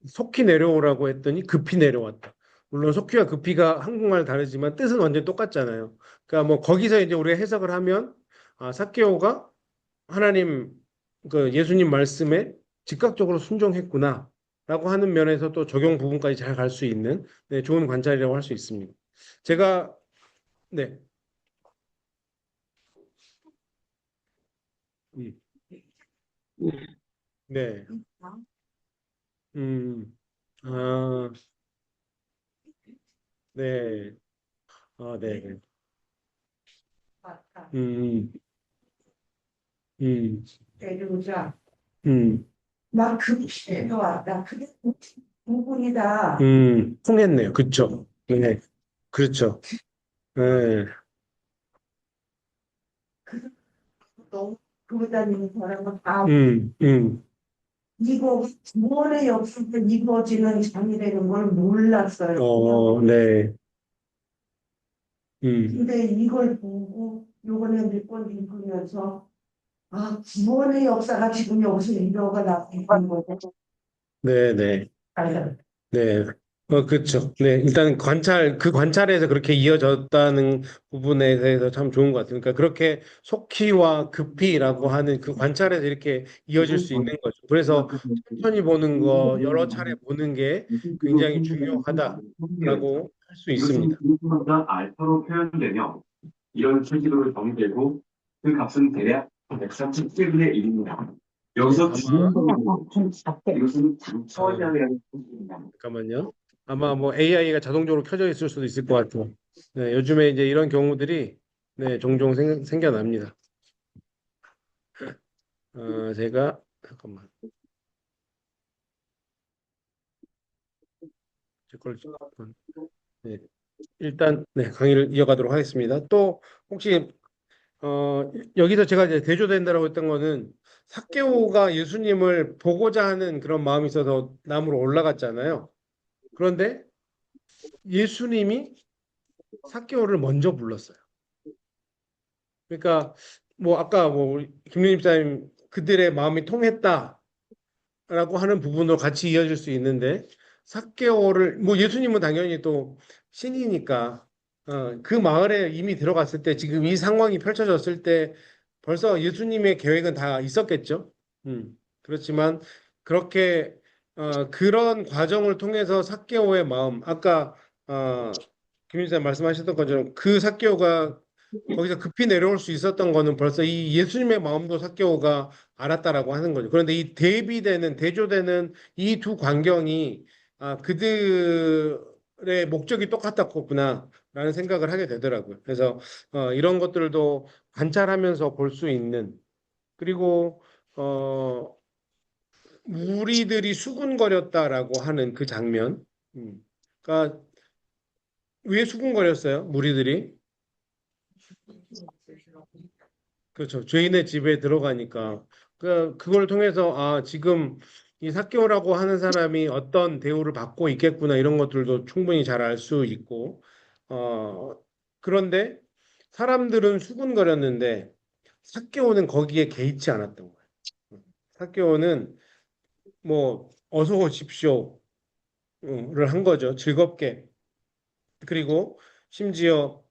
속히 내려오라고 했더니 급히 내려왔다. 물론 속히와 급히가 한국말 다르지만 뜻은 완전 똑같잖아요. 그러니까 뭐 거기서 이제 우리가 해석을 하면 삭개오가 하나님 그 예수님 말씀에 즉각적으로 순종했구나. 라고 하는 면에서 또 적용 부분까지 잘 갈 수 있는 네, 좋은 관찰이라고 할 수 있습니다. 제가 네, 음, 네, 음, 아, 네. 네. 네. 맞다. 음, 음, 내려오자. 음, 나 급히 내려와. 나 그게 부분이다. 통했네요. 그쵸? 네, 그렇죠. 네, 그 너무 교회 다니는 사람은 다 음, 음, 이거 구원의 역사가 이루어지는 장이라는 걸 몰랐어요. 네, 음, 근데 이걸 보고 요번에 몇 번 읽으면서 구원의 역사가 지금 여기서 일어나고 있는 거죠. 네, 네, 맞아요. 네. 그렇죠. 네, 일단 그 관찰에서 그렇게 이어졌다는 부분에 대해서 참 좋은 것 같아요. 그러니까 그렇게 속히와 급히라고 하는 그 관찰에서 이렇게 이어질 수 있는 거죠. 그래서 천천히 보는 거, 여러 차례 보는 게 굉장히 중요하다라고 할 수 이것은 있습니다. 그룹마다 알파로 표현되며 이런 체계로 정의되고 그 값은 대략 137세분의 1입니다. 네, 여기서 아마 중요한 건 이것은 아, 장차원량이라는 뜻입니다. 잠깐만요. 아마 뭐 AI가 자동적으로 켜져 있을 수도 있을 것 같아요. 네, 요즘에 이제 이런 경우들이 네, 종종 생겨납니다. 제가 잠깐만. 제걸 네, 일단 네, 강의를 이어가도록 하겠습니다. 또 혹시 여기서 제가 이제 대조된다라고 했던 거는 삭개오가 예수님을 보고자 하는 그런 마음이 있어서 나무로 올라갔잖아요. 그런데 예수님이 삭개오를 먼저 불렀어요. 그러니까 뭐 아까 뭐 우리 김윤 집사님 그들의 마음이 통했다라고 하는 부분으로 같이 이어질 수 있는데 삭개오를 뭐 예수님은 당연히 또 신이니까 그 마을에 이미 들어갔을 때 지금 이 상황이 펼쳐졌을 때 벌써 예수님의 계획은 다 있었겠죠. 그렇지만 그렇게 그런 과정을 통해서 삭개오의 마음 아까 김 집사님 말씀하셨던 것처럼 그 삭개오가 거기서 급히 내려올 수 있었던 거는 벌써 이 예수님의 마음도 삭개오가 알았다라고 하는 거죠. 그런데 이 대비되는 대조되는 이 두 광경이 그들의 목적이 똑같았구나라는 생각을 하게 되더라고요. 그래서 이런 것들도 관찰하면서 볼 수 있는 그리고 어, 무리들이 수군거렸다라고 하는 그 장면. 그러니까 왜 수군거렸어요? 무리들이? 그렇죠. 죄인의 집에 들어가니까 그걸 통해서 지금 이 삭개오라고 하는 사람이 어떤 대우를 받고 있겠구나 이런 것들도 충분히 잘 알 수 있고 어 그런데 사람들은 수군거렸는데 삭개오는 거기에 개의치 않았던 거예요. 삭개오는 뭐 어서 오십시오를 한 거죠. 즐겁게. 그리고 심지어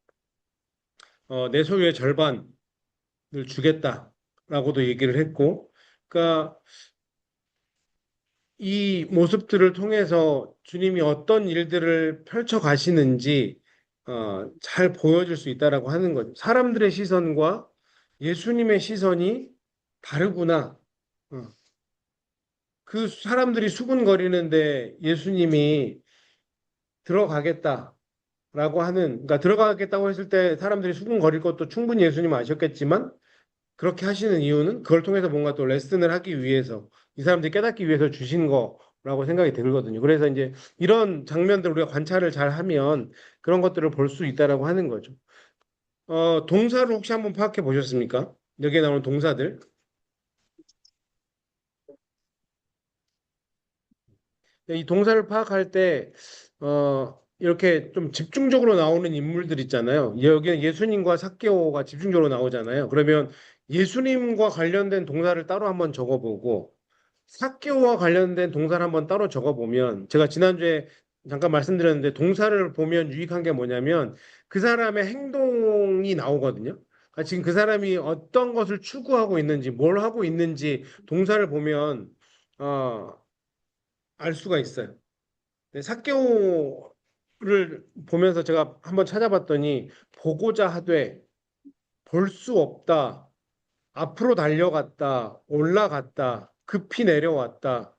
내 소유의 절반을 주겠다라고도 얘기를 했고 그러니까 이 모습들을 통해서 주님이 어떤 일들을 펼쳐 가시는지 잘 보여줄 수 있다라고 하는 거죠. 사람들의 시선과 예수님의 시선이 다르구나. 어, 그 사람들이 수군거리는데 예수님이 들어가겠다라고 하는, 그러니까 들어가겠다고 했을 때 사람들이 수군거릴 것도 충분히 예수님 아셨겠지만 그렇게 하시는 이유는 그걸 통해서 뭔가 또 레슨을 하기 위해서 이 사람들이 깨닫기 위해서 주신 거라고 생각이 들거든요. 그래서 이제 이런 장면들 우리가 관찰을 잘 하면 그런 것들을 볼 수 있다라고 하는 거죠. 동사를 혹시 한번 파악해 보셨습니까? 여기에 나오는 동사들. 이 동사를 파악할 때, 이렇게 좀 집중적으로 나오는 인물들 있잖아요. 여기는 예수님과 삭개오가 집중적으로 나오잖아요. 그러면 예수님과 관련된 동사를 따로 한번 적어보고, 삭개오와 관련된 동사를 한번 따로 적어보면, 제가 지난주에 잠깐 말씀드렸는데, 동사를 보면 유익한 게 뭐냐면, 그 사람의 행동이 나오거든요. 그러니까 지금 그 사람이 어떤 것을 추구하고 있는지, 뭘 하고 있는지, 동사를 보면, 어, 알 수가 있어요. 네, 삭개오를 보면서 제가 한번 찾아봤더니 보고자 하되 볼 수 없다. 앞으로 달려갔다. 올라갔다. 급히 내려왔다.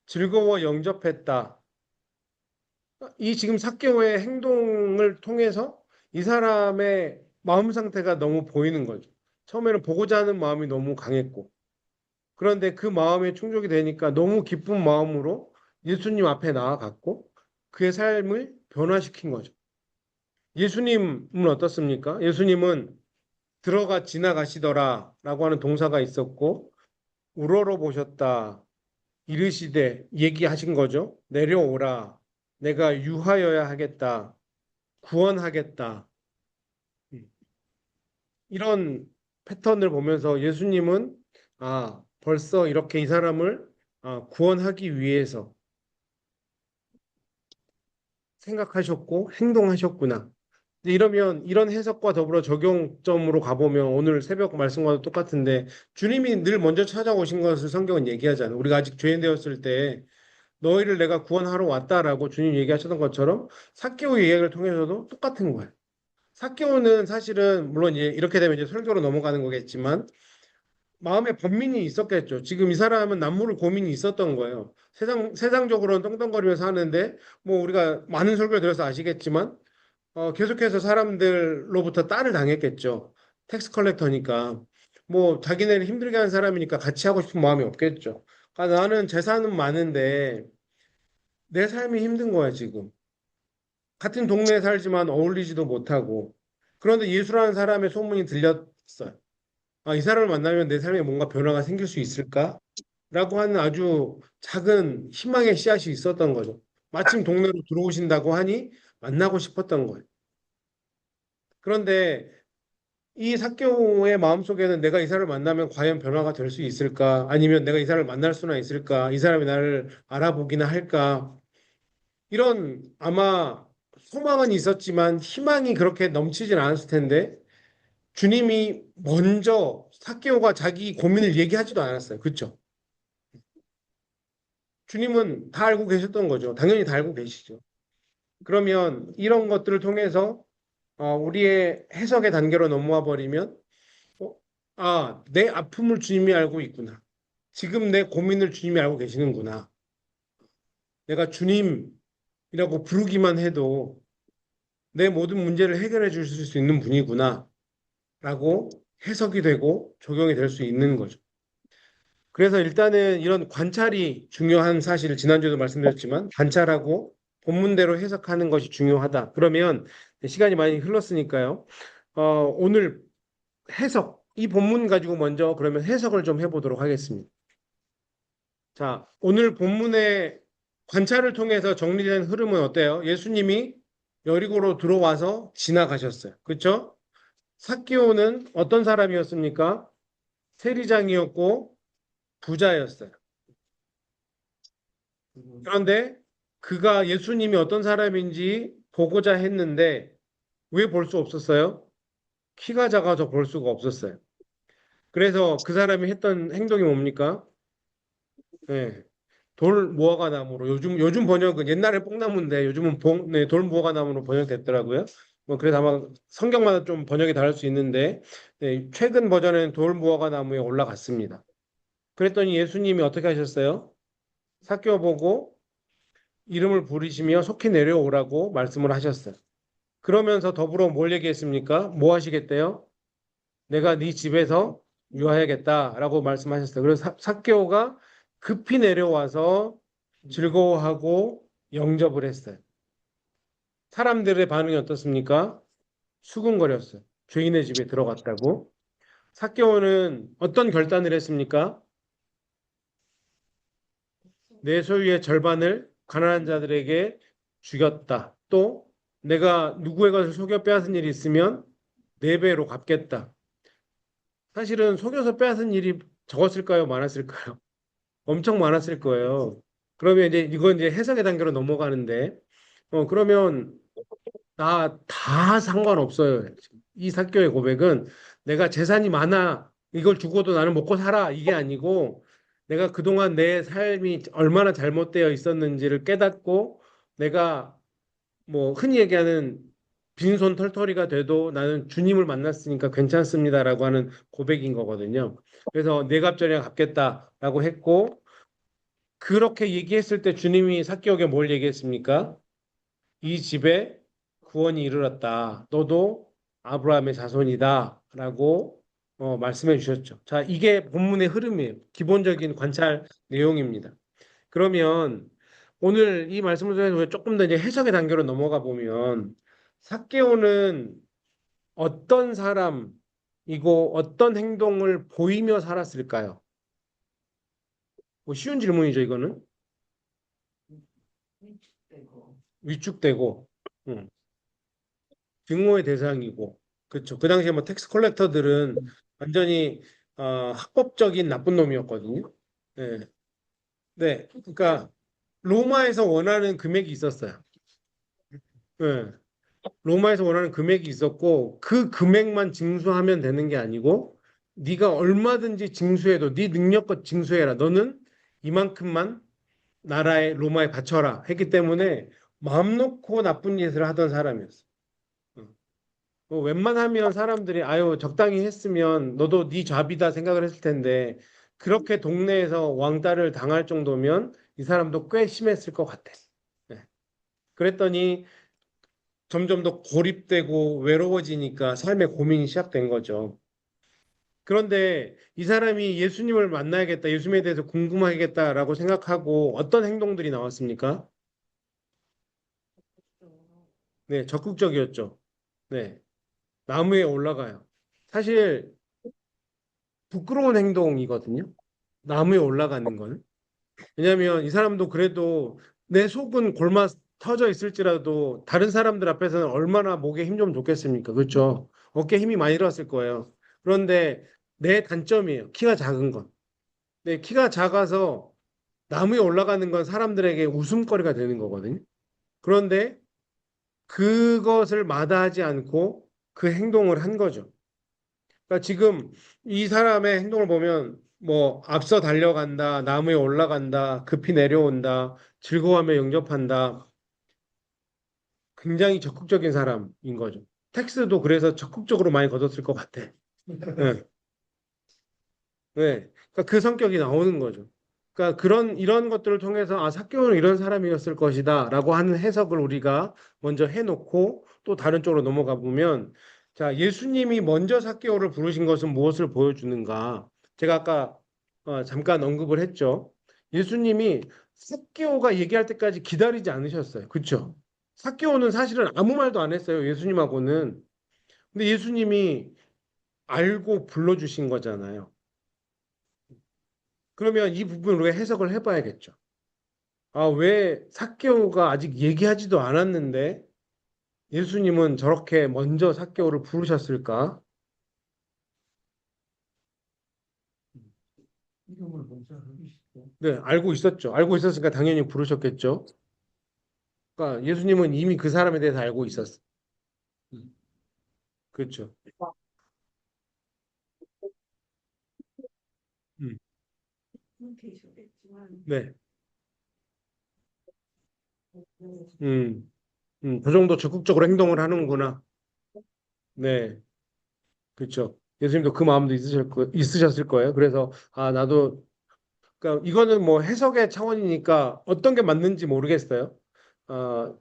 즐거워 영접했다. 이 지금 삭개오의 행동을 통해서 이 사람의 마음 상태가 너무 보이는 거죠. 처음에는 보고자 하는 마음이 너무 강했고 그런데 그 마음에 충족이 되니까 너무 기쁜 마음으로 예수님 앞에 나아갔고 그의 삶을 변화시킨 거죠. 예수님은 어떻습니까? 예수님은 들어가 지나가시더라 라고 하는 동사가 있었고 우러러 보셨다 이르시되 얘기하신 거죠. 내려오라 내가 유하여야 하겠다 구원하겠다 이런 패턴을 보면서 예수님은 벌써 이렇게 이 사람을 구원하기 위해서 생각하셨고 행동하셨구나. 이제 이러면 이런 해석과 더불어 적용점으로 가보면 오늘 새벽 말씀과도 똑같은데 주님이 늘 먼저 찾아오신 것을 성경은 얘기하잖아요. 우리가 아직 죄인 되었을 때 너희를 내가 구원하러 왔다라고 주님 얘기하셨던 것처럼 삭개오의 이야기를 통해서도 똑같은 거예요. 삭개오는 사실은 물론 이제 이렇게 되면 이제 설교로 넘어가는 거겠지만 마음에 번민이 있었겠죠. 지금 이 사람은 남모를 고민이 있었던 거예요. 세상적으로는 떵떵거리면서 하는데 뭐 우리가 많은 설교를 들어서 아시겠지만 계속해서 사람들로부터 따를 당했겠죠. 텍스 컬렉터니까. 뭐 자기네를 힘들게 하는 사람이니까 같이 하고 싶은 마음이 없겠죠. 그러니까 나는 재산은 많은데 내 삶이 힘든 거야, 지금. 같은 동네에 살지만 어울리지도 못하고. 그런데 예수라는 사람의 소문이 들렸어요. 이 사람을 만나면 내 삶에 뭔가 변화가 생길 수 있을까? 라고 하는 아주 작은 희망의 씨앗이 있었던 거죠. 마침 동네로 들어오신다고 하니 만나고 싶었던 거예요. 그런데 이 삭개오의 마음속에는 내가 이 사람을 만나면 과연 변화가 될 수 있을까? 아니면 내가 이 사람을 만날 수나 있을까? 이 사람이 나를 알아보기나 할까? 이런 아마 소망은 있었지만 희망이 그렇게 넘치진 않았을 텐데 주님이 먼저 삭개오가 자기 고민을 얘기하지도 않았어요. 그렇죠? 주님은 다 알고 계셨던 거죠. 당연히 다 알고 계시죠. 그러면 이런 것들을 통해서 우리의 해석의 단계로 넘어와 버리면 내 아픔을 주님이 알고 있구나. 지금 내 고민을 주님이 알고 계시는구나. 내가 주님이라고 부르기만 해도 내 모든 문제를 해결해 주실 수 있는 분이구나. 라고 해석이 되고 적용이 될 수 있는 거죠. 그래서 일단은 이런 관찰이 중요한 사실을 지난주에도 말씀드렸지만 관찰하고 본문대로 해석하는 것이 중요하다. 그러면 시간이 많이 흘렀으니까요. 오늘 해석, 이 본문 가지고 먼저 그러면 해석을 좀 해보도록 하겠습니다. 자, 오늘 본문의 관찰을 통해서 정리된 흐름은 어때요? 예수님이 여리고로 들어와서 지나가셨어요. 그렇죠? 삭개오는 어떤 사람이었습니까? 세리장이었고 부자였어요. 그런데 그가 예수님이 어떤 사람인지 보고자 했는데 왜 볼 수 없었어요? 키가 작아서 볼 수가 없었어요. 그래서 그 사람이 했던 행동이 뭡니까? 네, 돌 무화과 나무로 요즘 번역은 옛날에 뽕나무인데 요즘은 돌 무화과 나무로 번역됐더라고요. 뭐 그래서 아마 성경마다 좀 번역이 다를 수 있는데 최근 버전은 돌 무화과 나무에 올라갔습니다. 그랬더니 예수님이 어떻게 하셨어요? 삭개오 보고 이름을 부르시며 속히 내려오라고 말씀을 하셨어요. 그러면서 더불어 뭘 얘기했습니까? 뭐 하시겠대요? 내가 네 집에서 유하야겠다라고 말씀하셨어요. 그래서 삭개오가 급히 내려와서 즐거워하고 영접을 했어요. 사람들의 반응이 어떻습니까? 수군거렸어요. 죄인의 집에 들어갔다고. 삭개오는 어떤 결단을 했습니까? 내 소유의 절반을 가난한 자들에게 주겠다. 또 내가 누구의 것을 속여 빼앗은 일이 있으면 네 배로 갚겠다. 사실은 속여서 빼앗은 일이 적었을까요? 많았을까요? 엄청 많았을 거예요. 그러면 이제 이건 이제 해석의 단계로 넘어가는데, 그러면 다 상관없어요. 이 사교의 고백은 내가 재산이 많아. 이걸 주고도 나는 먹고 살아. 이게 아니고 내가 그동안 내 삶이 얼마나 잘못되어 있었는지를 깨닫고 내가 뭐 흔히 얘기하는 빈손 털털이가 돼도 나는 주님을 만났으니까 괜찮습니다라고 하는 고백인 거거든요. 그래서 내 값전에 갚겠다라고 했고 그렇게 얘기했을 때 주님이 삭개오에게 뭘 얘기했습니까? 이 집에 구원이 이르렀다. 너도 아브라함의 자손이다라고 말씀해 주셨죠. 자, 이게 본문의 흐름이에요. 기본적인 관찰 내용입니다. 그러면 오늘 이 말씀을 통해서 조금 더 이제 해석의 단계로 넘어가 보면 삭개오는 어떤 사람이고 어떤 행동을 보이며 살았을까요? 뭐 쉬운 질문이죠, 이거는. 위축되고. 위축되고, 음, 증오의 대상이고, 그렇죠. 그 당시에 뭐 텍스 컬렉터들은 완전히 합법적인 나쁜 놈이었거든요. 네, 네, 그러니까 로마에서 원하는 금액이 있었어요. 네. 로마에서 원하는 금액이 있었고 그 금액만 징수하면 되는 게 아니고 네가 얼마든지 징수해도 네 능력껏 징수해라. 너는 이만큼만 나라에 로마에 바쳐라 했기 때문에 마음 놓고 나쁜 짓을 하던 사람이었어. 웬만하면 사람들이 아유 적당히 했으면 너도 네 잡이다 생각을 했을 텐데 그렇게 동네에서 왕따를 당할 정도면 이 사람도 꽤 심했을 것 같아. 네. 그랬더니 점점 더 고립되고 외로워지니까 삶의 고민이 시작된 거죠. 그런데 이 사람이 예수님을 만나야겠다, 예수님에 대해서 궁금하겠다라고 생각하고 어떤 행동들이 나왔습니까? 네, 적극적이었죠. 네, 나무에 올라가요. 사실 부끄러운 행동이거든요. 나무에 올라가는 건. 왜냐하면 이 사람도 그래도 내 속은 골마 터져 있을지라도 다른 사람들 앞에서는 얼마나 목에 힘 좀 줬겠습니까? 그렇죠? 어깨에 힘이 많이 들었을 거예요. 그런데 내 단점이에요. 키가 작은 건. 네, 키가 작아서 나무에 올라가는 건 사람들에게 웃음거리가 되는 거거든요. 그런데 그것을 마다하지 않고 그 행동을 한 거죠. 그러니까 지금 이 사람의 행동을 보면 뭐 앞서 달려간다, 나무에 올라간다, 급히 내려온다, 즐거워하며 영접한다. 굉장히 적극적인 사람인 거죠. 텍스도 그래서 적극적으로 많이 걷었을 것 같아. 네. 네. 그러니까 그 성격이 나오는 거죠. 그러니까 이런 것들을 통해서 아, 삭개오는 이런 사람이었을 것이다라고 하는 해석을 우리가 먼저 해놓고 또 다른 쪽으로 넘어가 보면 자, 예수님이 먼저 삭개오를 부르신 것은 무엇을 보여주는가? 제가 아까 잠깐 언급을 했죠. 예수님이 삭개오가 얘기할 때까지 기다리지 않으셨어요. 그렇죠? 삭개오는 사실은 아무 말도 안 했어요. 예수님하고는. 근데 예수님이 알고 불러주신 거잖아요. 그러면 이 부분을 우리가 해석을 해봐야겠죠. 아, 왜 삭개오가 아직 얘기하지도 않았는데 예수님은 저렇게 먼저 삭개오를 부르셨을까? 이름을 먼저 부르시고. 네, 알고 있었죠. 알고 있었으니까 당연히 부르셨겠죠. 그러니까 예수님은 이미 그 사람에 대해서 알고 있었어. 음, 그렇죠. 음, 계셨겠지만, 네, 그 정도 적극적으로 행동을 하는구나. 네, 그렇죠. 예수님도 그 마음도 있으셨을 거예요. 그래서 아, 나도 그러니까 이거는 뭐 해석의 차원이니까 어떤 게 맞는지 모르겠어요. 어,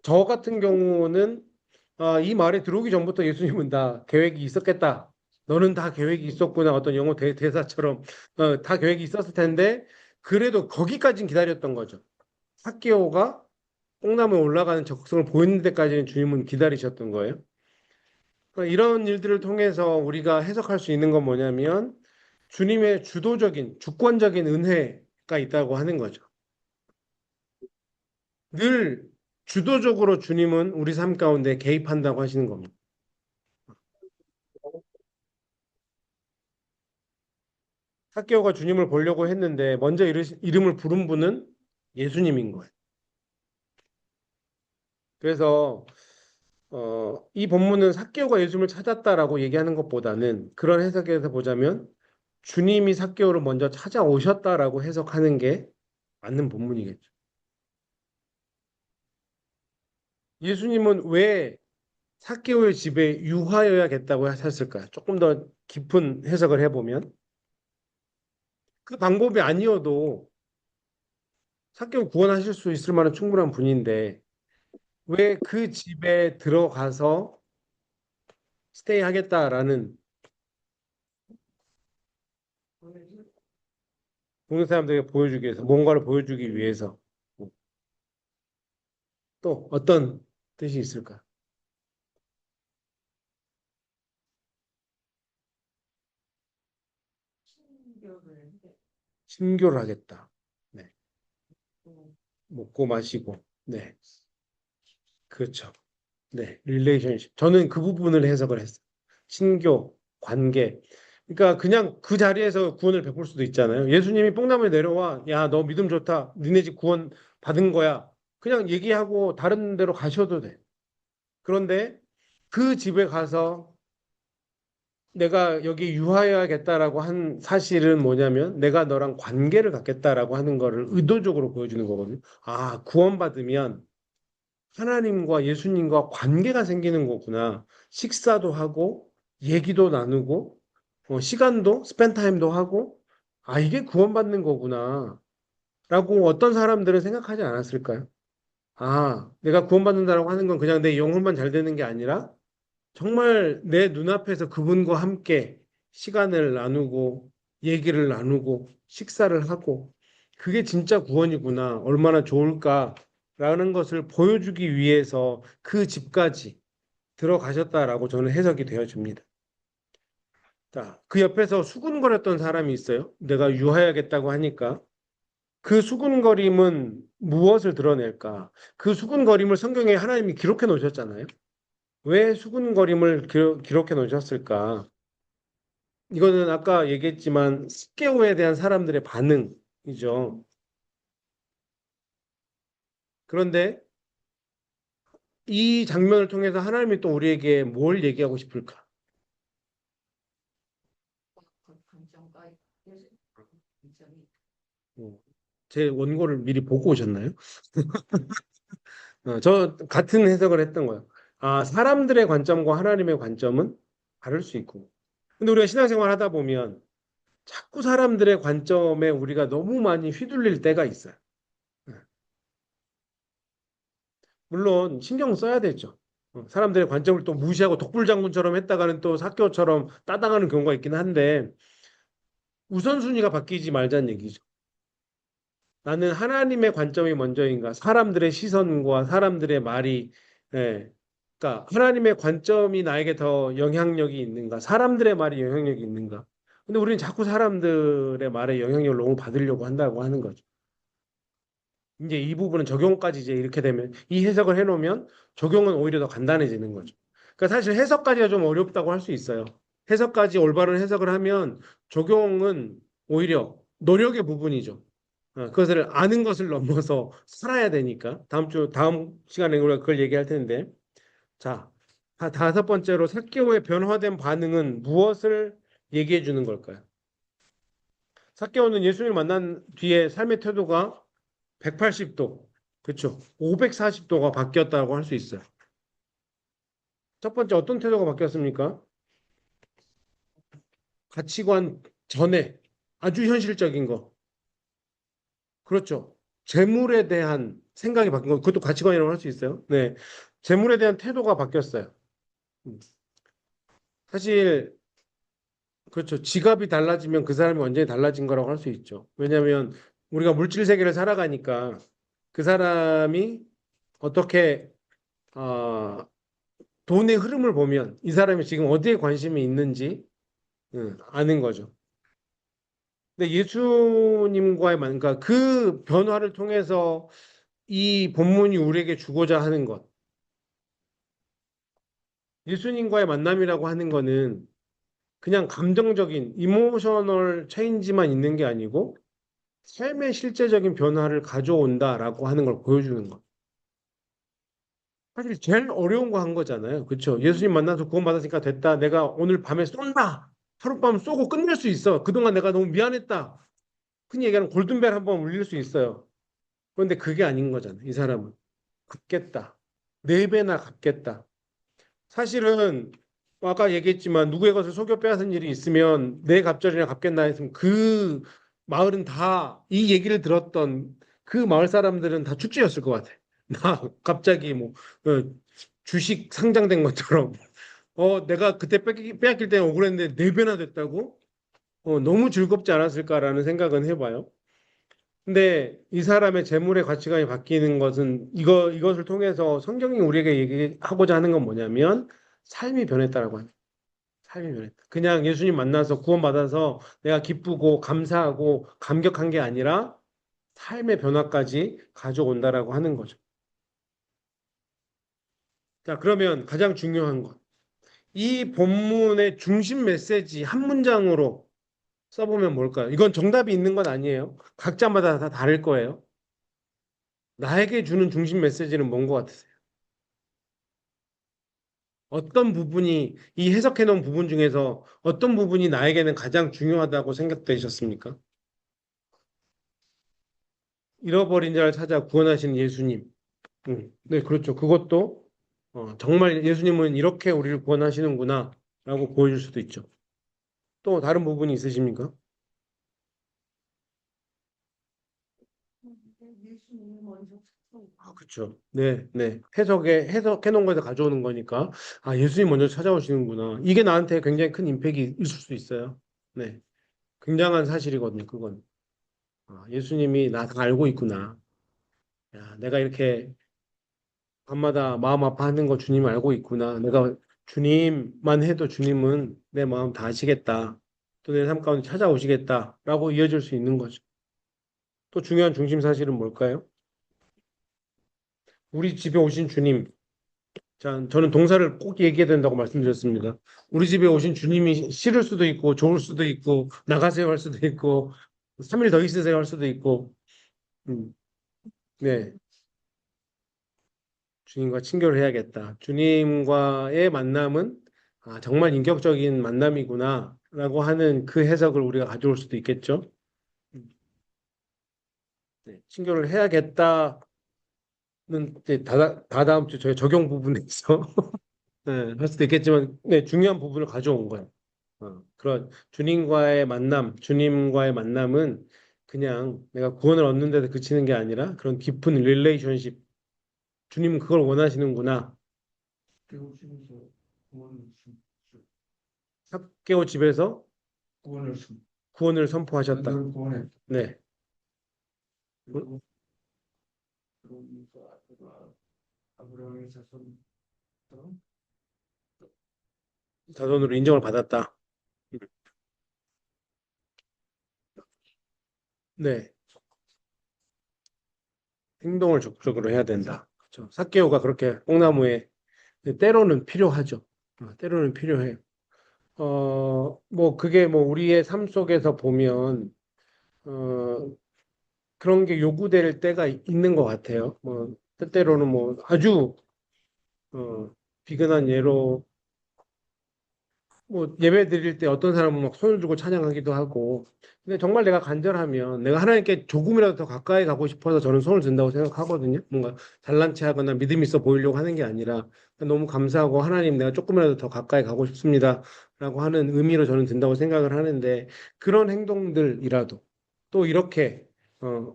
저 같은 경우는 이 말에 들어오기 전부터 예수님은 다 계획이 있었겠다. 너는 다 계획이 있었구나. 어떤 영어 대사처럼 다 계획이 있었을 텐데 그래도 거기까지는 기다렸던 거죠. 삭개오가 뽕나무에 올라가는 적극성을 보이는 데까지는 주님은 기다리셨던 거예요. 그러니까 이런 일들을 통해서 우리가 해석할 수 있는 건 뭐냐면 주님의 주도적인 주권적인 은혜가 있다고 하는 거죠. 늘 주도적으로 주님은 우리 삶 가운데 개입한다고 하시는 겁니다. 삭개오가 주님을 보려고 했는데 먼저 이름을 부른 분은 예수님인 거예요. 그래서 이 본문은 삭개오가 예수님을 찾았다라고 얘기하는 것보다는 그런 해석에서 보자면 주님이 삭개오를 먼저 찾아오셨다라고 해석하는 게 맞는 본문이겠죠. 예수님은 왜 삭개오의 집에 유하여야겠다고 하셨을까요? 조금 더 깊은 해석을 해보면 그 방법이 아니어도 삭개오 구원하실 수 있을 만한 충분한 분인데 왜 그 집에 들어가서 스테이 하겠다라는 동네 사람들에게 보여주기 위해서 뭔가를 보여주기 위해서 또 어떤 뜻이 있을까? 신교를 신교를 하겠다. 네. 했고, 먹고 마시고. 네. 그렇죠. 네. 릴레이션십. 저는 그 부분을 해석을 했어요. 신교, 관계. 그러니까 그냥 그 자리에서 구원을 베풀 수도 있잖아요. 예수님이 뽕나무에 내려와, 야, 너 믿음 좋다. 니네 집 구원 받은 거야. 그냥 얘기하고 다른 데로 가셔도 돼. 그런데 그 집에 가서 내가 여기 유하여야겠다라고 한 사실은 뭐냐면 내가 너랑 관계를 갖겠다라고 하는 거를 의도적으로 보여주는 거거든요. 아, 구원받으면 하나님과 예수님과 관계가 생기는 거구나. 식사도 하고 얘기도 나누고 시간도 스펜타임도 하고 아, 이게 구원받는 거구나. 라고 어떤 사람들은 생각하지 않았을까요? 아, 내가 구원받는다라고 하는 건 그냥 내 영혼만 잘 되는 게 아니라 정말 내 눈앞에서 그분과 함께 시간을 나누고 얘기를 나누고 식사를 하고 그게 진짜 구원이구나. 얼마나 좋을까라는 것을 보여주기 위해서 그 집까지 들어가셨다라고 저는 해석이 되어집니다. 자, 그 옆에서 수군거렸던 사람이 있어요. 내가 유하야겠다고 하니까 그 수군거림은 무엇을 드러낼까? 그 수군거림을 성경에 하나님이 기록해 놓으셨잖아요. 왜 수군거림을 기록해 놓으셨을까? 이거는 아까 얘기했지만 스케오에 대한 사람들의 반응이죠. 그런데 이 장면을 통해서 하나님이 또 우리에게 뭘 얘기하고 싶을까? 관점과 관점이 어, 제 원고를 미리 보고 오셨나요? 저 같은 해석을 했던 거예요. 아, 사람들의 관점과 하나님의 관점은 다를 수 있고. 근데 우리가 신앙생활 하다 보면 자꾸 사람들의 관점에 우리가 너무 많이 휘둘릴 때가 있어요. 물론 신경 써야 되죠. 사람들의 관점을 또 무시하고 독불장군처럼 했다가는 또 사교처럼 따당하는 경우가 있긴 한데 우선순위가 바뀌지 말자는 얘기죠. 나는 하나님의 관점이 먼저인가? 사람들의 시선과 사람들의 말이, 예. 그러니까 하나님의 관점이 나에게 더 영향력이 있는가? 사람들의 말이 영향력이 있는가? 근데 우리는 자꾸 사람들의 말에 영향력을 너무 받으려고 한다고 하는 거죠. 이제 이 부분은 적용까지 이제 이렇게 되면 이 해석을 해놓으면 적용은 오히려 더 간단해지는 거죠. 그러니까 사실 해석까지가 좀 어렵다고 할 수 있어요. 해석까지 올바른 해석을 하면 적용은 오히려 노력의 부분이죠. 그것을 아는 것을 넘어서 살아야 되니까 다음 시간에 우리가 그걸 얘기할 텐데 자 다섯 번째로 사개오의 변화된 반응은 무엇을 얘기해 주는 걸까요? 사개오는 예수님을 만난 뒤에 삶의 태도가 180도 그렇죠. 540도가 바뀌었다고 할 수 있어요. 첫 번째 어떤 태도가 바뀌었습니까? 가치관 전에 아주 현실적인 거 그렇죠. 재물에 대한 생각이 바뀐 거, 그것도 가치관이라고 할 수 있어요. 네. 재물에 대한 태도가 바뀌었어요. 음. 사실, 그렇죠. 지갑이 달라지면 그 사람이 완전히 달라진 거라고 할 수 있죠. 왜냐하면 우리가 물질 세계를 살아가니까 그 사람이 어떻게, 어, 돈의 흐름을 보면 이 사람이 지금 어디에 관심이 있는지 아는 거죠. 근데 예수님과의 그러니까 그 변화를 통해서 이 본문이 우리에게 주고자 하는 것, 예수님과의 만남이라고 하는 거는 그냥 감정적인 이모셔널 체인지만 있는 게 아니고 삶의 실제적인 변화를 가져온다라고 하는 걸 보여주는 것. 사실 제일 어려운 거 한 거잖아요. 그렇죠? 예수님 만나서 구원받았으니까 됐다. 내가 오늘 밤에 쏜다. 하룻밤 쏘고 끝낼 수 있어. 그동안 내가 너무 미안했다. 흔히 얘기하는 골든벨 한번 울릴 수 있어요. 그런데 그게 아닌 거잖아요. 이 사람은 갚겠다. 네 배나 갚겠다. 사실은 뭐 아까 얘기했지만 누구의 것을 속여 빼앗은 일이 있으면 내 갑절이나 갚겠나 했으면 그 마을은 다 이 얘기를 들었던 그 마을 사람들은 다 축제였을 것 같아. 나 갑자기 뭐 주식 상장된 것처럼 내가 그때 빼앗길 때는 억울했는데 네 배나 됐다고? 너무 즐겁지 않았을까라는 생각은 해봐요. 근데 이 사람의 재물의 가치관이 바뀌는 것은 이것을 통해서 성경이 우리에게 얘기하고자 하는 건 뭐냐면 삶이 변했다라고 하는 거예요. 삶이 변했다. 그냥 예수님 만나서 구원받아서 내가 기쁘고 감사하고 감격한 게 아니라 삶의 변화까지 가져온다라고 하는 거죠. 자, 그러면 가장 중요한 것. 이 본문의 중심 메시지 한 문장으로 써보면 뭘까요? 이건 정답이 있는 건 아니에요. 각자마다 다 다를 거예요. 나에게 주는 중심 메시지는 뭔 것 같으세요? 어떤 부분이 이 해석해 놓은 부분 중에서 어떤 부분이 나에게는 가장 중요하다고 생각되셨습니까? 잃어버린 자를 찾아 구원하시는 예수님. 네, 그렇죠. 그것도 정말 예수님은 이렇게 우리를 구원하시는구나라고 보여줄 수도 있죠. 또 다른 부분이 있으십니까? 예수님이 먼저 그렇죠. 네, 네. 해석해 놓은 거에서 가져오는 거니까 예수님 먼저 찾아오시는구나. 이게 나한테 굉장히 큰 임팩이 있을 수 있어요. 네, 굉장한 사실이거든요. 그건 예수님이 나 다 알고 있구나. 야, 내가 이렇게 밤마다 마음 아파하는 거 주님 알고 있구나. 내가 주님만 해도 주님은 내 마음 다 아시겠다. 또 내 삶 가운데 찾아오시겠다라고 이어질 수 있는 거죠. 또 중요한 중심 사실은 뭘까요? 우리 집에 오신 주님, 자, 저는 동사를 꼭 얘기해야 된다고 말씀드렸습니다. 우리 집에 오신 주님이 싫을 수도 있고, 좋을 수도 있고, 나가세요 할 수도 있고, 3일 더 있으세요 할 수도 있고, 음, 네. 주님과 친교를 해야겠다. 주님과의 만남은 정말 인격적인 만남이구나라고 하는 그 해석을 우리가 가져올 수도 있겠죠. 음, 네. 친교를 해야겠다는 이제 다다음 주 저희 적용 부분에서 네, 할 수도 있겠지만 네, 중요한 부분을 가져온 거예요. 그런 주님과의 만남은 그냥 내가 구원을 얻는 데서 그치는 게 아니라 그런 깊은 릴레이션십. 주님은 그걸 원하시는구나. 깨우치면서 삭개오 집에서 구원을 수 구원을 선포하셨다. 완전 구원했다. 네, 그리고 그러니까 아브라함의 자손처럼 자손으로 인정을 받았다. 네, 행동을 적극적으로 해야 된다. 그렇죠. 삭개오가 그렇게 뽕나무에 때로는 필요하죠. 때로는 필요해요. 뭐 그게 뭐 우리의 삶 속에서 보면 그런 게 요구될 때가 있는 것 같아요. 뭐 때때로는 뭐 아주 비근한 예로 뭐 예배 드릴 때 어떤 사람은 막 손을 들고 찬양하기도 하고 근데 정말 내가 간절하면 내가 하나님께 조금이라도 더 가까이 가고 싶어서 저는 손을 든다고 생각하거든요. 뭔가 잘난 체하거나 믿음 있어 보이려고 하는 게 아니라 너무 감사하고 하나님 내가 조금이라도 더 가까이 가고 싶습니다라고 하는 의미로 저는 든다고 생각을 하는데 그런 행동들이라도 또 이렇게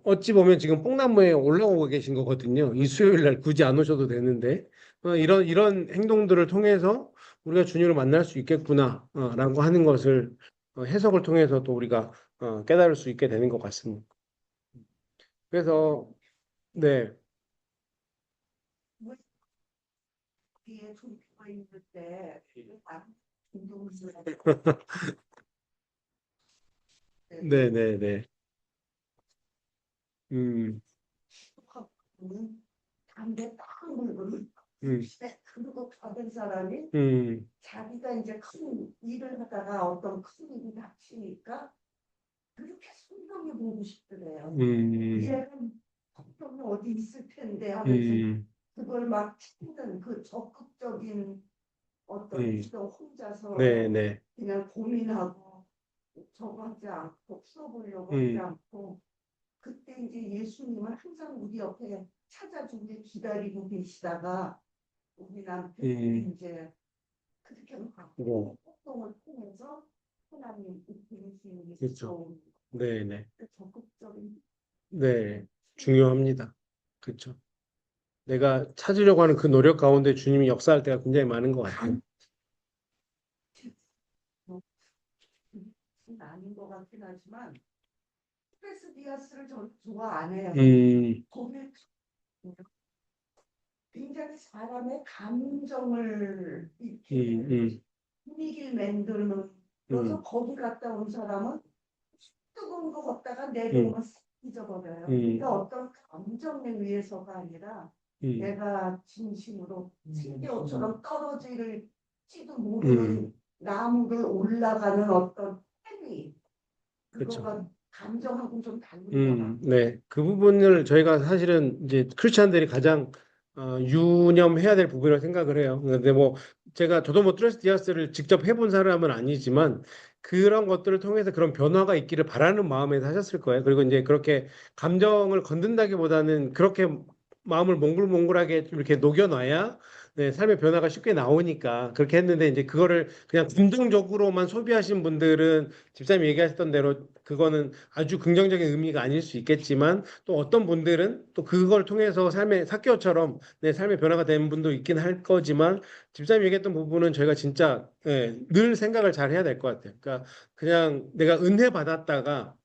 어찌 보면 지금 뽕나무에 올라오고 계신 거거든요. 이 수요일 날 굳이 안 오셔도 되는데 이런 행동들을 통해서 우리가 주님을 만날 수 있겠구나, 라고 하는 것을 해석을 통해서 또 우리가 깨달을 수 있게 되는 것 같습니다. 그래서, 네, 뒤에 종교가 있을 때 운동을 네, 네, 네. 음, 하고는 담배 딱 물고 음, 그리고 받은 사람이 음, 자기가 이제 큰 일을 하다가 어떤 큰 일이 닥치니까 그렇게 성경에 보고 싶더래요. 얘는 성경이 어디 있을 텐데 하면서 그걸 막 찾는 그 적극적인 어떤 기도 혼자서 네, 네, 그냥 고민하고 저거 하지 않고 풀어보려고 하지 않고 그때 이제 예수님은 항상 우리 옆에 찾아주게 기다리고 계시다가 우리 남편이 이제 그렇게 하고 활동을 통해서 하나님 이끄시는 게 그렇죠. 좋은 네, 네, 적극적인 네, 중요합니다. 그렇죠. 내가 찾으려고 하는 그 노력 가운데 주님이 역사할 때가 굉장히 많은 것 같아요. 아닌 것 같긴 하지만 스트레스 디아스를 저 좋아 안 해요. 거기 굉장히 사람의 감정을 이렇게 분위기를 만드는 그래서 거기 갔다 온 사람은 뜨거운 거 걷다가 내려오면 싹 잊어버려요. 그러니까 어떤 감정에 의해서가 아니라 내가 진심으로 신기호처럼 떨어질지도 모르는 나무를 올라가는 어떤 행위 그렇죠. 그거가 감정하고 좀 다른 것 같아요. 네. 그 부분을 저희가 사실은 이제 크리스찬들이 가장 유념해야 될 부분이라고 생각을 해요. 근데 뭐 저도 뭐 트레스 디아스를 직접 해본 사람은 아니지만 그런 것들을 통해서 그런 변화가 있기를 바라는 마음에서 하셨을 거예요. 그리고 이제 그렇게 감정을 건든다기보다는 그렇게 마음을 몽글몽글하게 좀 이렇게 녹여놔야 네, 삶의 변화가 쉽게 나오니까 그렇게 했는데 이제 그거를 그냥 긍정적으로만 소비하신 분들은 집사님이 얘기하셨던 대로 그거는 아주 긍정적인 의미가 아닐 수 있겠지만 또 어떤 분들은 또 그걸 통해서 삶의 사개오처럼 내 삶의 변화가 되는 분도 있긴 할 거지만 집사님이 얘기했던 부분은 저희가 진짜 늘 생각을 잘 해야 될 것 같아요. 그러니까 그냥 내가 은혜 받았다가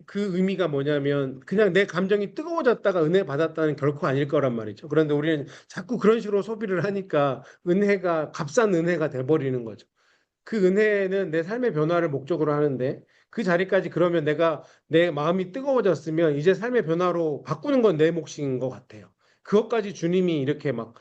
그 의미가 뭐냐면 그냥 내 감정이 뜨거워졌다가 은혜 받았다는 결코 아닐 거란 말이죠. 그런데 우리는 자꾸 그런 식으로 소비를 하니까 은혜가 값싼 은혜가 돼버리는 거죠. 그 은혜는 내 삶의 변화를 목적으로 하는데 그 자리까지 그러면 내가 내 마음이 뜨거워졌으면 이제 삶의 변화로 바꾸는 건 내 몫인 것 같아요. 그것까지 주님이 이렇게 막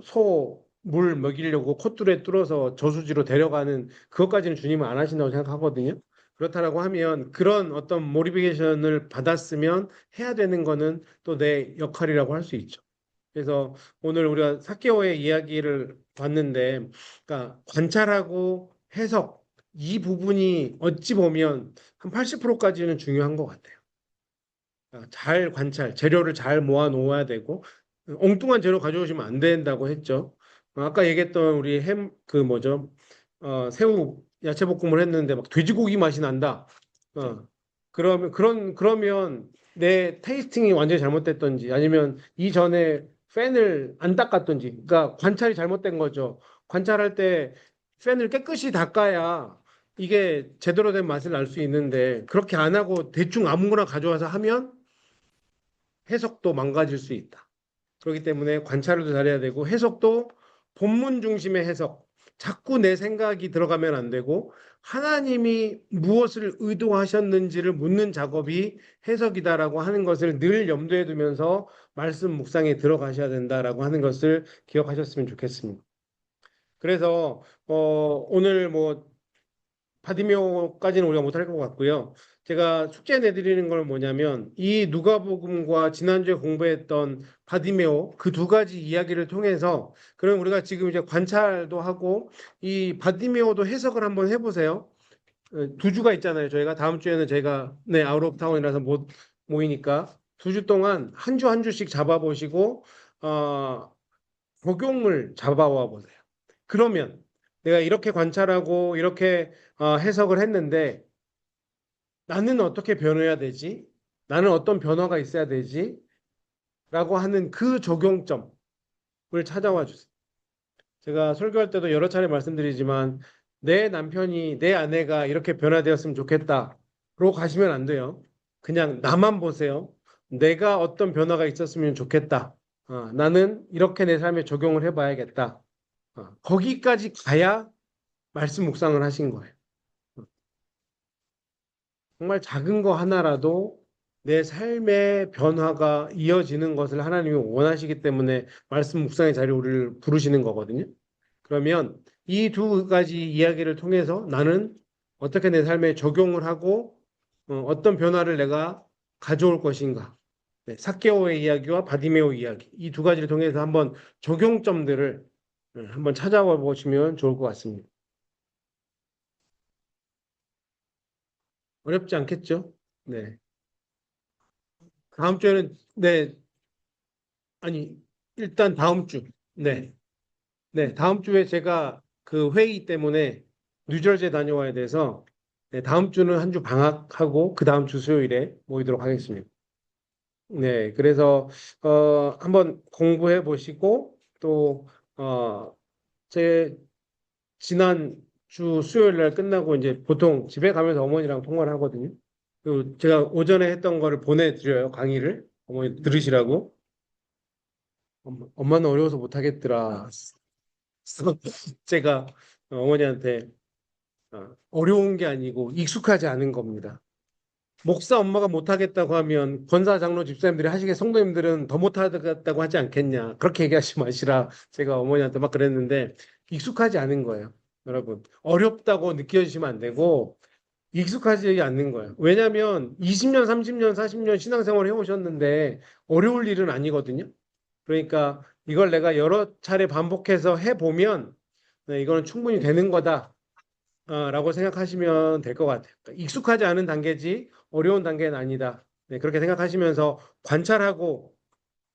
소 물 먹이려고 콧줄에 뚫어서 저수지로 데려가는 그것까지는 주님은 안 하신다고 생각하거든요. 그렇다라고 하면 그런 어떤 모티베이션을 받았으면 해야 되는 거는 또 내 역할이라고 할 수 있죠. 그래서 오늘 우리가 사케오의 이야기를 봤는데, 그러니까 관찰하고 해석 이 부분이 어찌 보면 한 80%까지는 중요한 것 같아요. 잘 관찰, 재료를 잘 모아 놓아야 되고 엉뚱한 재료 가져오시면 안 된다고 했죠. 아까 얘기했던 우리 그 뭐죠? 새우 야채 볶음을 했는데 막 돼지고기 맛이 난다. 그러면 내 테이스팅이 완전히 잘못됐던지 아니면 이전에 팬을 안 닦았던지, 그러니까 관찰이 잘못된 거죠. 관찰할 때 팬을 깨끗이 닦아야 이게 제대로 된 맛을 알 수 있는데 그렇게 안 하고 대충 아무거나 가져와서 하면 해석도 망가질 수 있다. 그렇기 때문에 관찰도 잘해야 되고 해석도 본문 중심의 해석. 자꾸 내 생각이 들어가면 안 되고 하나님이 무엇을 의도하셨는지를 묻는 작업이 해석이다라고 하는 것을 늘 염두에 두면서 말씀 묵상에 들어가셔야 된다라고 하는 것을 기억하셨으면 좋겠습니다. 그래서 오늘 뭐 바디메오까지는 우리가 못할 것 같고요. 제가 숙제 내드리는 건 뭐냐면 이 누가복음과 지난주에 공부했던 바디메오 그 두 가지 이야기를 통해서 그럼 우리가 지금 이제 관찰도 하고 이 바디메오도 해석을 한번 해보세요. 두 주가 있잖아요. 저희가 다음 주에는 저희가 아웃 오브 타운이라서 못 모이니까 두 주 동안 한 주 한 주씩 잡아보시고 적용을 잡아와 보세요. 그러면 내가 이렇게 관찰하고 이렇게 해석을 했는데 나는 어떻게 변해야 되지? 나는 어떤 변화가 있어야 되지? 라고 하는 그 적용점을 찾아와 주세요. 제가 설교할 때도 여러 차례 말씀드리지만 내 남편이 내 아내가 이렇게 변화되었으면 좋겠다로 가시면 안 돼요. 그냥 나만 보세요. 내가 어떤 변화가 있었으면 좋겠다. 나는 이렇게 내 삶에 적용을 해봐야겠다. 거기까지 가야 말씀 묵상을 하신 거예요. 정말 작은 거 하나라도 내 삶의 변화가 이어지는 것을 하나님이 원하시기 때문에 말씀 묵상의 자리에 우리를 부르시는 거거든요. 그러면 이 두 가지 이야기를 통해서 나는 어떻게 내 삶에 적용을 하고 어떤 변화를 내가 가져올 것인가. 네, 삭개오의 이야기와 바디메오 이야기 이 두 가지를 통해서 한번 적용점들을 한번 찾아와 보시면 좋을 것 같습니다. 어렵지 않겠죠? 네. 다음 주에는 아니 일단 다음 주. 네. 네, 다음 주에 제가 그 회의 때문에 뉴저지에 다녀와야 돼서 다음 주는 한 주 방학하고 그 다음 주 수요일에 모이도록 하겠습니다. 네, 그래서 한번 공부해 보시고 또 제 지난 주 수요일 날 끝나고 이제 보통 집에 가면서 어머니랑 통화를 하거든요. 그리고 제가 오전에 했던 거를 보내드려요, 강의를. 어머니 들으시라고. 엄마는 어려워서 못하겠더라. 그래서 제가 어머니한테 어려운 게 아니고 익숙하지 않은 겁니다. 목사 엄마가 못하겠다고 하면 권사 장로 집사님들이 하시게 성도님들은 더 못하겠다고 하지 않겠냐. 그렇게 얘기하지 마시라 제가 어머니한테 막 그랬는데 익숙하지 않은 거예요. 여러분 어렵다고 느껴지시면 안 되고 익숙하지 않는 거예요. 왜냐하면 20년, 30년, 40년 신앙생활 해오셨는데 어려울 일은 아니거든요. 그러니까 이걸 내가 여러 차례 반복해서 해보면 이거는 충분히 되는 거다. 라고 생각하시면 될 것 같아요. 그러니까 익숙하지 않은 단계지 어려운 단계는 아니다. 네, 그렇게 생각하시면서 관찰하고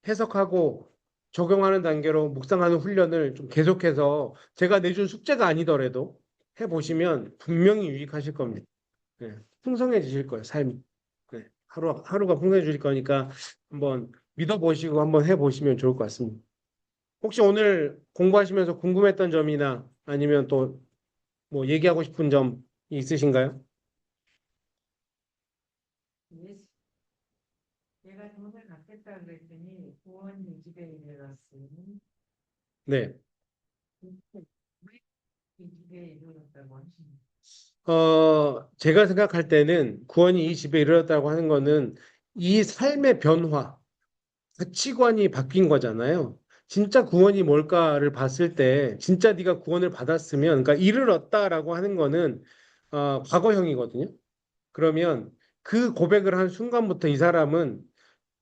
해석하고 적용하는 단계로 묵상하는 훈련을 좀 계속해서 제가 내준 숙제가 아니더라도 해보시면 분명히 유익하실 겁니다. 네, 풍성해지실 거예요, 삶이. 네, 하루가 풍성해질 거니까 한번 믿어보시고 한번 해보시면 좋을 것 같습니다. 혹시 오늘 공부하시면서 궁금했던 점이나 아니면 또 뭐 얘기하고 싶은 점 있으신가요? 예, 내가 돈을 갚겠다 그랬더니 부모님 집에 이르렀으니 네. 왜이 집에 이르렀다고 하십니까? 제가 생각할 때는 구원이 이 집에 이르렀다고 하는 거는 이 삶의 변화, 가치관이 바뀐 거잖아요. 진짜 구원이 뭘까를 봤을 때 진짜 네가 구원을 받았으면 그러니까 이르렀다라고 하는 거는 과거형이거든요. 그러면 그 고백을 한 순간부터 이 사람은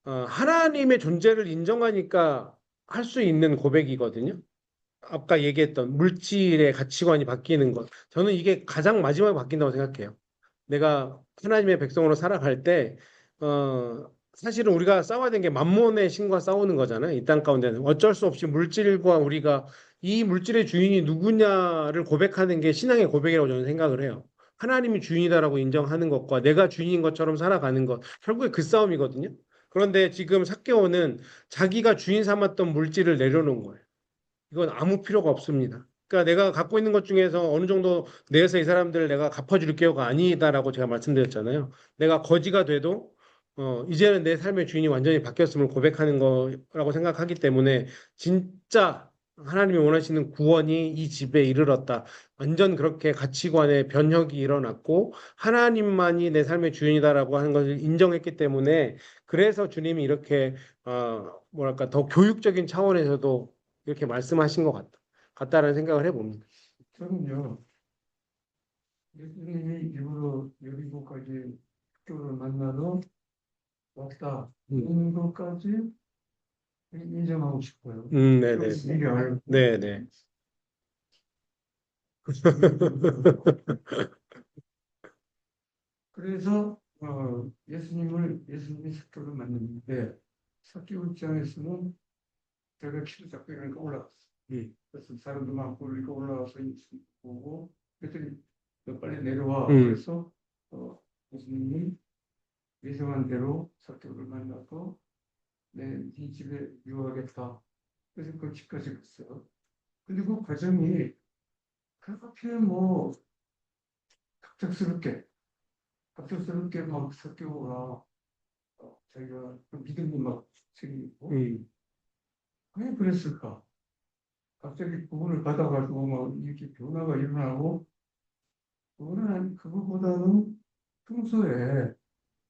하나님의 존재를 인정하니까 할 수 있는 고백이거든요. 아까 얘기했던 물질의 가치관이 바뀌는 것. 저는 이게 가장 마지막에 바뀐다고 생각해요. 내가 하나님의 백성으로 살아갈 때, 사실은 우리가 싸워야 되는 게 만몬의 신과 싸우는 거잖아요. 이 땅 가운데는. 어쩔 수 없이 물질과 우리가 이 물질의 주인이 누구냐를 고백하는 게 신앙의 고백이라고 저는 생각을 해요. 하나님이 주인이다라고 인정하는 것과 내가 주인인 것처럼 살아가는 것. 결국에 그 싸움이거든요. 그런데 지금 삭개오는 자기가 주인 삼았던 물질을 내려놓은 거예요. 이건 아무 필요가 없습니다. 그러니까 내가 갖고 있는 것 중에서 어느 정도 내에서 이 사람들을 내가 갚아줄게요가 아니다라고 제가 말씀드렸잖아요. 내가 거지가 돼도 이제는 내 삶의 주인이 완전히 바뀌었음을 고백하는 거라고 생각하기 때문에 진짜 하나님이 원하시는 구원이 이 집에 이르렀다. 완전 그렇게 가치관의 변혁이 일어났고 하나님만이 내 삶의 주인이다라고 하는 것을 인정했기 때문에 그래서 주님이 이렇게 뭐랄까 더 교육적인 차원에서도 이렇게 말씀하신 것 같다라는 생각을 해봅니다. 저는요, 예수님이 일부러 여리고까지 학교를 만나러 왔다. 이런 것까지 인정하고 싶어요. 네네. 미리 알고. 네네. 그래서 예수님이 사도를 만났는데 사도 입장에서는 제가 키도 작고 이러니까 올라갔어. 그래서 사람도 많고 그러니까 올라가서 예수님 보고 그랬더니 너 빨리 내려와. 그래서 예수님이 예정한 대로 사도를 만나서 네 집에 유하겠다. 그래서 그 집까지 갔어요. 근데 그 과정이 그렇게 뭐 갑작스럽게 막 사교가 자기가 그 믿음이 막 생기고 왜 그랬을까? 갑자기 구원을 받아가지고 막 이렇게 변화가 일어나고 그거보다는 평소에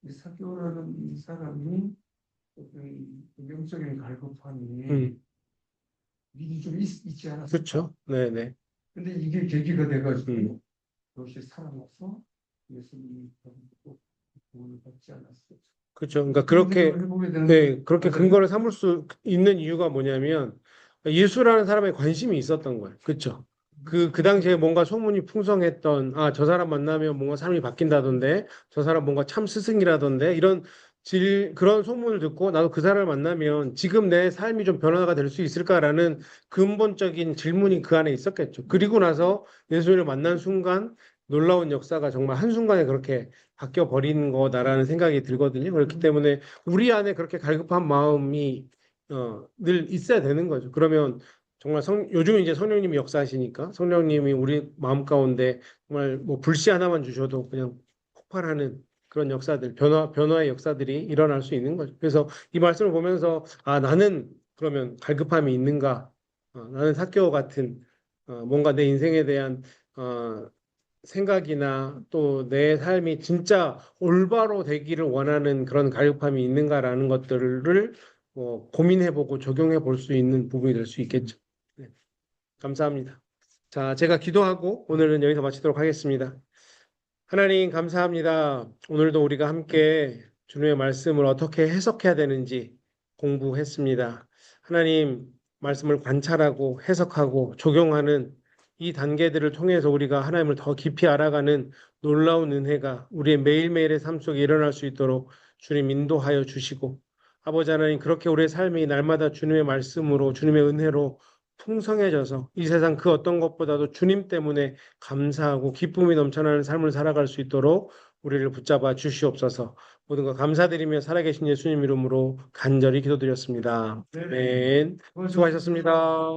이 사교라는 이 사람이 어떤 영적인 갈급함이 미리 좀 있지 않았을까? 그렇죠. 네네. 근데 이게 계기가 돼가지고 그것이 살아나서 예수님이 구원을 받지 않았어요. 그렇죠. 그러니까 그런 그렇게 생각을 해보게 되는데 네, 그렇게 맞아요. 근거를 삼을 수 있는 이유가 뭐냐면 예수라는 사람에 관심이 있었던 거예요. 그렇죠. 그 당시에 뭔가 소문이 풍성했던 저 사람 만나면 뭔가 삶이 바뀐다던데 저 사람 뭔가 참 스승이라던데 이런 그런 소문을 듣고 나도 그 사람을 만나면 지금 내 삶이 좀 변화가 될 수 있을까라는 근본적인 질문이 그 안에 있었겠죠. 그리고 나서 예수를 만난 순간 놀라운 역사가 정말 한순간에 그렇게 바뀌어 버리는 거다라는 생각이 들거든요. 그렇기 때문에 우리 안에 그렇게 갈급한 마음이 늘 있어야 되는 거죠. 그러면 정말 요즘 이제 성령님이 역사하시니까 성령님이 우리 마음 가운데 정말 뭐 불씨 하나만 주셔도 그냥 폭발하는 그런 역사들, 변화의 역사들이 일어날 수 있는 거죠. 그래서 이 말씀을 보면서 나는 그러면 갈급함이 있는가? 나는 삭개오 같은 뭔가 내 인생에 대한 생각이나 또 내 삶이 진짜 올바로 되기를 원하는 그런 갈급함이 있는가라는 것들을 고민해보고 적용해 볼 수 있는 부분이 될 수 있겠죠. 네, 감사합니다. 자, 제가 기도하고 오늘은 여기서 마치도록 하겠습니다. 하나님 감사합니다. 오늘도 우리가 함께 주님의 말씀을 어떻게 해석해야 되는지 공부했습니다. 하나님 말씀을 관찰하고 해석하고 적용하는 이 단계들을 통해서 우리가 하나님을 더 깊이 알아가는 놀라운 은혜가 우리의 매일매일의 삶 속에 일어날 수 있도록 주님 인도하여 주시고 아버지 하나님 그렇게 우리의 삶이 날마다 주님의 말씀으로 주님의 은혜로 풍성해져서 이 세상 그 어떤 것보다도 주님 때문에 감사하고 기쁨이 넘쳐나는 삶을 살아갈 수 있도록 우리를 붙잡아 주시옵소서. 모든 것 감사드리며 살아계신 예수님 이름으로 간절히 기도드렸습니다. 네. 아멘. 수고하셨습니다.